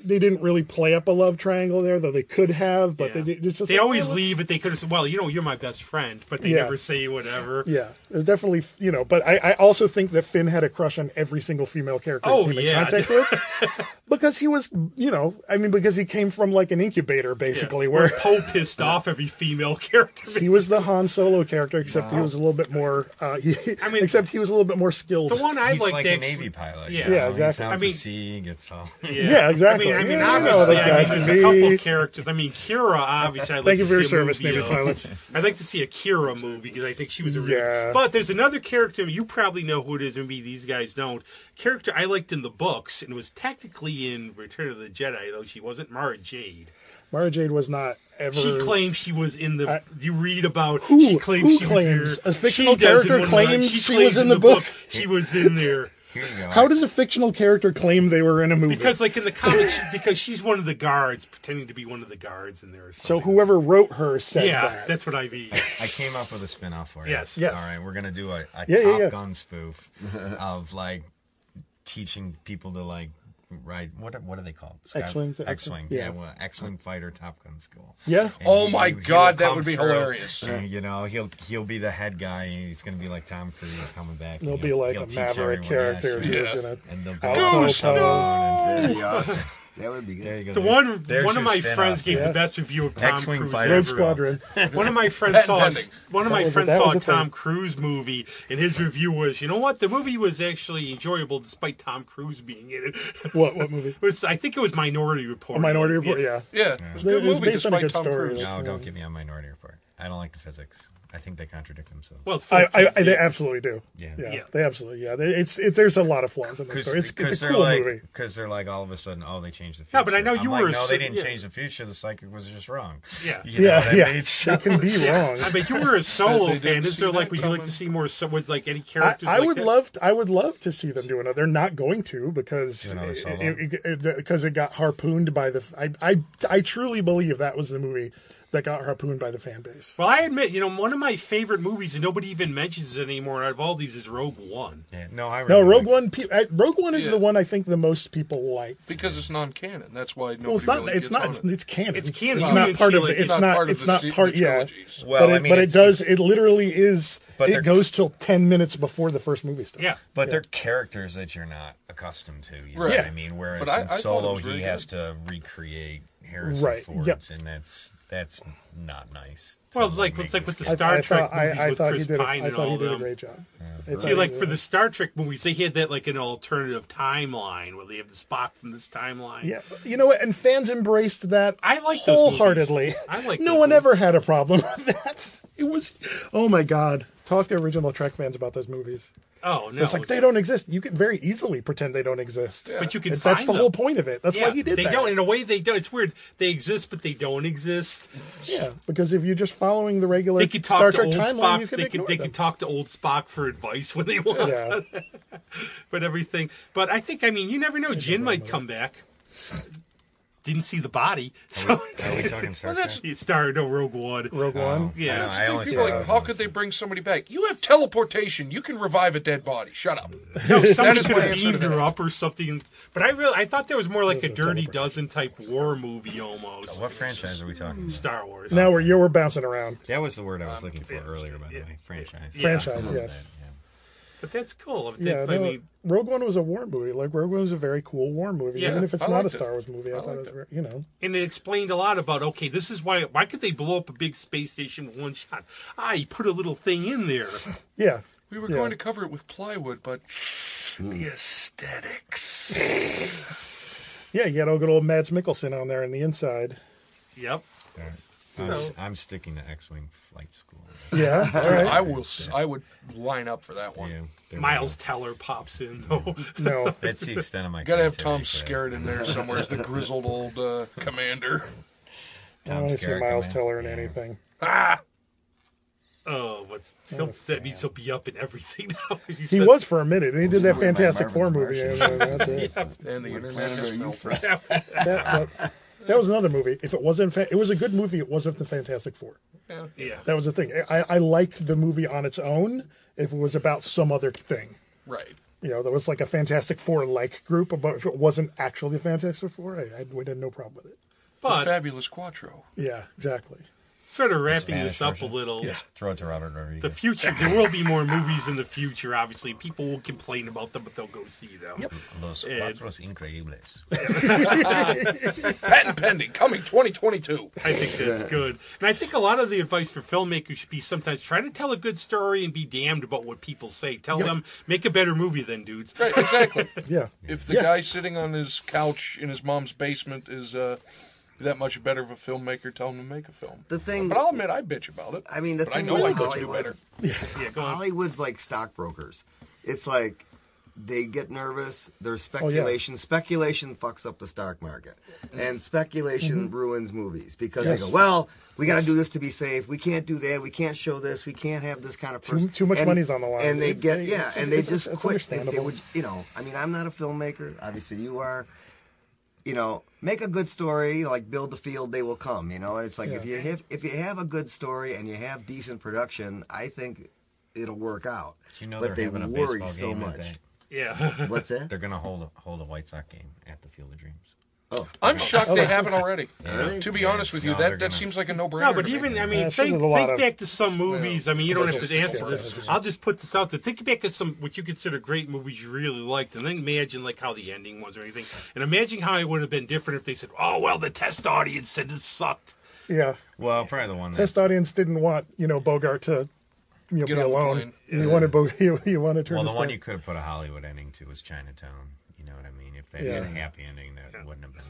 they didn't really play up a love triangle there, though they could have, but they always leave it. They could have said, well, you're my best friend, but they never say whatever. Yeah, there's definitely, but I also think that Finn had a crush on every single female character he came in contact with. Because he was, because he came from like an incubator, basically, where Poe pissed off every female character. He was the Han Solo character, except he was a little bit more, except he was a little bit more skilled. The one I He's like a Navy pilot. Yeah, exactly. He's out to sea, gets all. Yeah, exactly. exactly. I mean, Yeah, obviously, those guys there's can a couple be. characters. I mean, Kira, obviously, I'd like Thank you to for your see a service, movie Navy of. pilots. I'd like to see a Kira movie because I think she was a really. Yeah. But there's another character, you probably know who it is, maybe these guys don't. Character I liked in the books, and was technically in Return of the Jedi, though she wasn't Mara Jade. Mara Jade was not ever. She claims she was in the. You read about Who? She claims Who she claims? was there. A fictional She does in character one of claims she she claims was in the book? She was in there. Here you go. How does a fictional character claim they were in a movie? Because, like in the comics, because she's one of the guards, pretending to be one of the guards in there. Or so something. whoever wrote her said Yeah, that. that's what I mean. I came up with a spin-off for you. Yes. Yes. All right, we're gonna do a Yeah. Top Gun spoof of like teaching people to like ride. What are they called? X-Wing? X-wing. Yeah. Yeah. Well, X-wing fighter Top Gun school. Yeah. And Oh my he'll God, that come would be through, hilarious. and, you know, he'll be the head guy. And he's gonna be like Tom Cruise coming back. There'll and be he'll- like he'll a teach Maverick everyone, character yeah, who's gonna and they'll go Ghost up mode. That'd be awesome. That would be good. There you go. The one There's of your my spin-off. friends gave Yeah. the best review of Tom X-Wing Cruise fighter. Rogue ever. Squadron. One of my friends Patent saw pending. That was a a thing. Tom Cruise movie, and his review was, you know what, the movie was actually enjoyable despite Tom Cruise being in it. What movie? I think it was Minority Report. A Minority Report. Yeah. Yeah, it was a It good was movie based on a despite good Tom story. Cruise. No, don't get me on Minority Report. I don't like the physics. I think they contradict themselves. Well, it's full of They kids. absolutely do. Yeah. Yeah. They absolutely. Yeah. There's a lot of flaws in the story. It's a cool movie. Because they're like all of a sudden, oh, they changed the future. Yeah, but I know you I'm were like, a no, they didn't yeah. change the future. The psychic was just wrong. Yeah. You know what I mean? They can be wrong. I mean, you were a Solo They didn't fan. Is see there like, that would you like to coming. see more? With like any characters? I like would that? I would love to see them do another. They're not going to because Do another Solo? because it got harpooned by the. I truly believe that was the movie that got harpooned by the fan base. Well, I admit, one of my favorite movies, and nobody even mentions it anymore out of all these, is Rogue One. Yeah, no, I No, really Rogue like- One. Rogue One is Yeah. the one I think the most people like. Because it's non-canon. That's why nobody Well, it's not. really It's gets not. on It's, it. it's canon. It's canon. It's You not even part see, of. like, It's not not. part of It's the not se- part. the Yeah. trilogies. Well, but I mean, it it's- does. It literally is. But It they're- goes till 10 minutes before the first movie starts. Yeah. But they're characters that you're not accustomed to. You know Right. what I mean? Whereas But I in thought it Solo, was very he has good. to recreate Harrison Right, Ford's, yep. and that's not nice. Well, to it's like make with the mistakes. Star Trek movies I with thought Chris he did. Pine I and thought he all did a them. great job. See, like for the Star Trek movies, they had that like an alternative timeline where they have the Spock from this timeline. Yeah, you know what? And fans embraced that. I like those movies. wholeheartedly. I like No those one movies. ever had a problem with that. It was. Oh my God! Talk to original Trek fans about those movies. Oh no, It's like they don't exist. You can very easily pretend they don't exist. But you can That's find the them. whole point of it. That's Yeah, why he did they that. don't. In a way, they don't. It's weird. They exist, but they don't exist. Yeah, because if you're just following the regular They could Star talk to Trek old timeline, Spock. you can They ignore could them. talk to old Spock for advice when they want. Yeah. But everything. But I think, you never know. Jin might come back. Didn't see the body. So Are we talking Star Trek? it started Rogue One. Rogue One. Yeah. I know, That's I the thing, only people are saw like, that how one. could they bring somebody back? You have teleportation. You can revive a dead body. Shut up. No, somebody is could my have answer to beamed her that. up or something. But I thought there was more like a There's no Dirty teleportation. Dozen type war movie almost. What franchise are we talking about? Star Wars. Now we're bouncing around. That was the word I was looking for earlier, by the way. Franchise. Yeah. Franchise, yes. But that's cool. Yeah, I no, mean, Rogue One was a war movie. Like Rogue One was a very cool war movie, Yeah, even if it's I not a liked it. Star Wars movie. I thought it was, liked very, and it explained a lot about, okay, this is why could they blow up a big space station with one shot? You put a little thing in there. yeah. We were Yeah. going to cover it with plywood, but the aesthetics. Yeah, you got old good old Mads Mikkelsen on there on the inside. Yep. I'm sticking to X-Wing flight school. Yeah, all right. I would line up for that one. Yeah, there we Miles Teller pops in, though. No, go. That's the extent of my. Gotta have creativity Tom for that. Skerritt in there somewhere as the grizzled old commander. I don't want to see Skerritt Miles come in. Teller in Yeah. anything. Oh, but that means he'll be up in everything now. as you He said. was for a minute, and he did that Where my Fantastic Marvin Four the movie. Martian And that's it. And the internet has no That was another movie. If it wasn't, it was a good movie. It wasn't the Fantastic Four. Yeah. That was the thing. I liked the movie on its own. If it was about some other thing, Right. there was like a Fantastic Four like group, but if it wasn't actually the Fantastic Four, I would have no problem with it. The But Fabulous Quattro. Yeah, exactly. Sort of wrapping Spanish this up version? a little. Yes. Throw it to Robert Rodriguez. The future, there will be more movies in the future, obviously. People will complain about them, but they'll go see them. Yep. Los Cuatros Increíbles. Patent pending, coming 2022. I think that's good. And I think a lot of the advice for filmmakers should be sometimes try to tell a good story and be damned about what people say. Tell them, make a better movie then, dudes. Right, exactly. Yeah. If the guy sitting on his couch in his mom's basement is that much better of a filmmaker, tell him to make a film. The thing, But I'll admit, I bitch about it. I mean, the but thing I know I with could do Hollywood, better. Yeah, go on. Hollywood's like stockbrokers. It's like they get nervous. There's speculation. Speculation fucks up the stock market, and speculation ruins movies because they go, "Well, we got to do this to be safe. We can't do that. We can't show this. We can't have this kind of person." Too much money's on the line. and they get and they it's just quit. understandable. It would, I mean, I'm not a filmmaker. Obviously, you are. Make a good story, like build the field, they will come. And it's like if you have a good story and you have decent production, I think it'll work out. But but they having a worry baseball so game much. that Yeah. What's that? they're going to hold a White Sox game at the Field of Dreams. I'm shocked they haven't already. Yeah. To be honest with you, No, they're that gonna- seems like a no-brainer. No, but to me. even, I mean, Yeah, think there's a lot of- back to some movies. I mean, you don't have to commercials answer this. before. I'll just put this out there. Think back to some what you consider great movies you really liked, and then imagine like how the ending was or anything. And imagine how it would have been different if they said, "Oh, well, the test audience said it sucked." Yeah. Well, probably the one that... Test audience didn't want Bogart to be Get on the alone. plane. You wanted you wanted to. Well, the one you could have put a Hollywood ending to was Chinatown. You know what I mean? If they had a Yeah. happy ending, that wouldn't have been...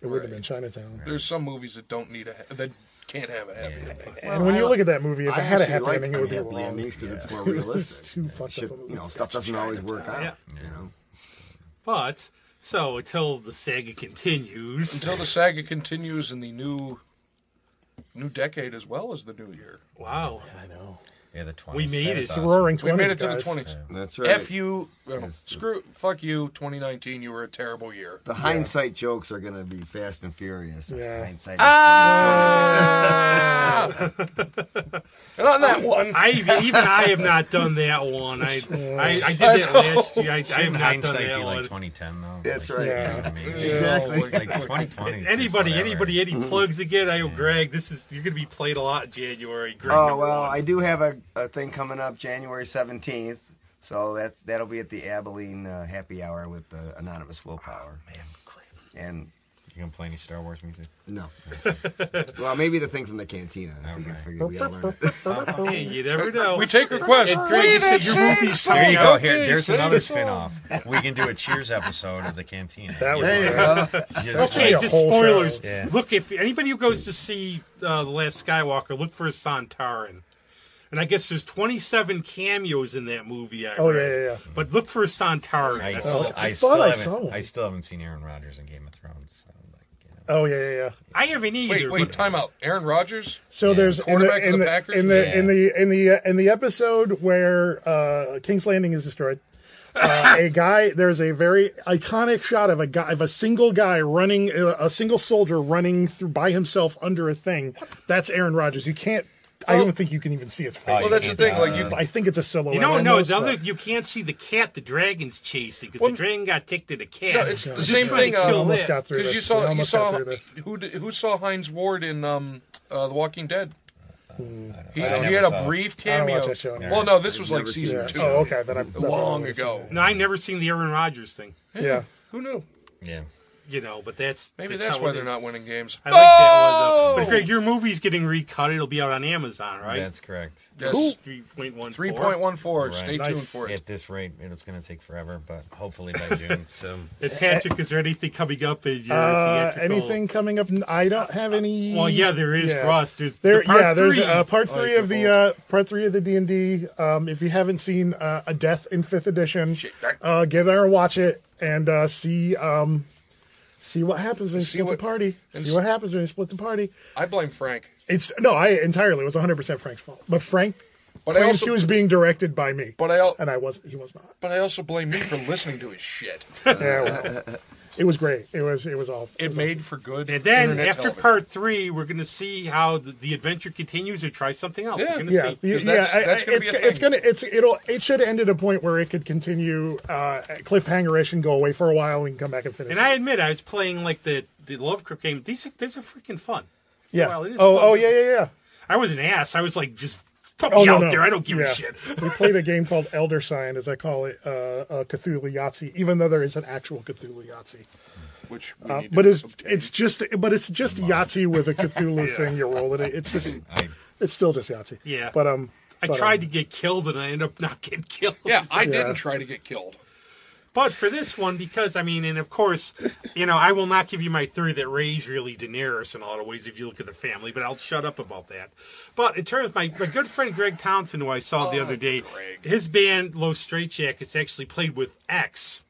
It would have been Chinatown. There's some movies that don't need that can't have a happy ending. And when you look at that movie, if it had a happy like ending, it would be unhappy wrong. endings because it's more It's realistic. too fucked up. Stuff doesn't always work out. Yeah. You know? But so until the saga continues, Until the saga continues in the new decade as well as the new year. wow, I know. Yeah, the 20s. We made That it. is It's a awesome. roaring 20s, We made it to the guys. 20s. That's right. F you. Fuck you, 2019. You were a terrible year. The hindsight jokes are going to be Fast and Furious. Yeah. Hindsight. And on that one, even I have not done that one. I did that last year. I have Shouldn't not done hindsight that be one. like 2010, though? That's Like, right. You know what I mean? Exactly. Like 2020 is just Anybody, whatever. any plugs again? I owe Greg. You're going to be played a lot in January. Greg, Oh, number well, one. I do have a thing coming up January 17th. So that'll be at the Abilene Happy Hour with the Anonymous Willpower. Man, crap. And You gonna play any Star Wars music? no. Well, maybe the thing from the cantina. If we can Alright. figure we gotta learn it. Hey, you never know. we take requests. And Greg, you said your movie's There coming you go. out. Here, there's say another it all. spin-off. We can do a Cheers episode of the Cantina. That was There you go. Just Okay, a just whole spoilers. show. Yeah. Look, if anybody who goes to see The Last Skywalker, look for a Santarin. And I guess there's 27 cameos in that movie. I Oh, read. yeah. But look for a Santarin. I, That's still, all. I, thought still I haven't, saw one. I still haven't seen Aaron Rodgers in Game of Thrones. So Oh, yeah. I haven't either. Wait, but- time out. Aaron Rodgers? So there's Quarterback of the Packers? in the episode where King's Landing is destroyed. There's a very iconic shot of a single guy running, a single soldier running through by himself under a thing. That's Aaron Rodgers. You can't. I don't think you can even see his face. Well, that's the thing. Like you, I think it's a silhouette. You know, no, almost, the other, but- you can't see the cat the dragon's chasing because Well, the dragon got ticked to the cat. No, it's the Just same trying thing. to kill almost that. got through Because this. you We almost got saw through this. who saw Heinz Ward in The Walking Dead? He never had saw a it. brief I don't cameo. watch that show anymore. Well, no, this was like never seen season it. 2. Oh, okay. Then Long ago. No, I never seen the Aaron Rodgers thing. Yeah. Who knew? yeah. You know, but that's Maybe that's that's how why it they're is. not winning games. I like that one Oh! though. But Greg, your movie's getting recut. It'll be out on Amazon, right? That's correct. Yes. Cool. 3.14. 3.14. Right. Stay Nice. tuned for it. At this rate, it's going to take forever, but hopefully by June. So And Patrick, is there anything coming up in your theatrical? Anything coming up? I don't have any. Well, yeah, there is Yeah. for us. There's There, part there's three. part three of the D&D. If you haven't seen A Death in 5th Edition, get there and watch it and see what happens when you split the party. See what happens when you split the party. I blame Frank. I entirely. It was 100% Frank's fault. But Frank But I claims also, he was being directed by me, but and he was not. I also blame me for listening to his shit. Yeah, well, it was great. It was all. It made for good. And then internet after television. part 3, we're going to see how the adventure continues or try something else. Yeah. We're going to Yeah, see. that's gonna be a thing. It should end at a point where it could continue cliffhanger-ish and go away for a while, and we can come back and finish. And I admit, I was playing like the Lovecraft game. These are freaking fun. yeah. Well, it is Oh, fun. yeah. I was an ass. I was like, just put me out there. I don't give a shit. We played a game called Elder Sign, as I call it, Cthulhu Yahtzee, even though there is an actual Cthulhu Yahtzee. Which but it's just Yahtzee with a Cthulhu thing. You roll it. It's still just Yahtzee. Yeah. But I tried to get killed and I ended up not getting killed. Yeah, I didn't try to get killed. But for this one, because, I mean, and of course, I will not give you my theory that Ray's really Daenerys in a lot of ways if you look at the family, but I'll shut up about that. But in terms of my good friend Greg Townsend, who I saw the other day, his band, Los Straitjackets, actually played with X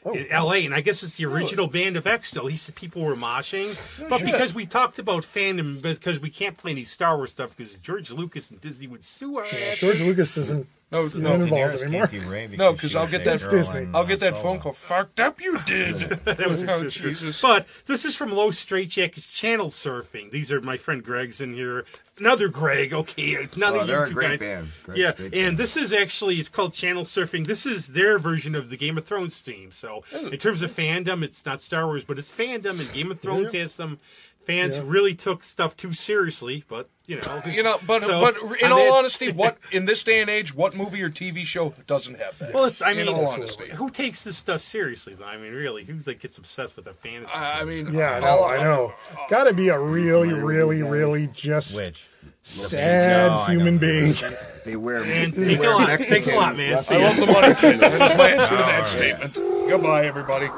in L.A., and I guess it's the original band of X still. He said people were moshing. But because we talked about fandom, because we can't play any Star Wars stuff because George Lucas and Disney would sue us. George Lucas doesn't... No, involved anymore. No, because I'll get that phone call. Fucked up, you did. That was his sister. Jesus. But this is from Los Straitjackets Channel Surfing. These are my friend Greg's in here. Another Greg. Okay, none of you two guys. Band. And this is actually it's called Channel Surfing. This is their version of the Game of Thrones theme. So in terms of fandom, it's not Star Wars, but it's fandom, and Game of Thrones has some fans who really took stuff too seriously, but but in all honesty, what in this day and age, what movie or TV show doesn't have that? Well, in all honesty, who takes this stuff seriously? Though I mean, really, who's that gets obsessed with a fantasy? I mean, I know. Got to be a really, really, really just sad human being. They wear. Thanks a lot, man. I love the money. That is my answer to that statement. Goodbye, everybody.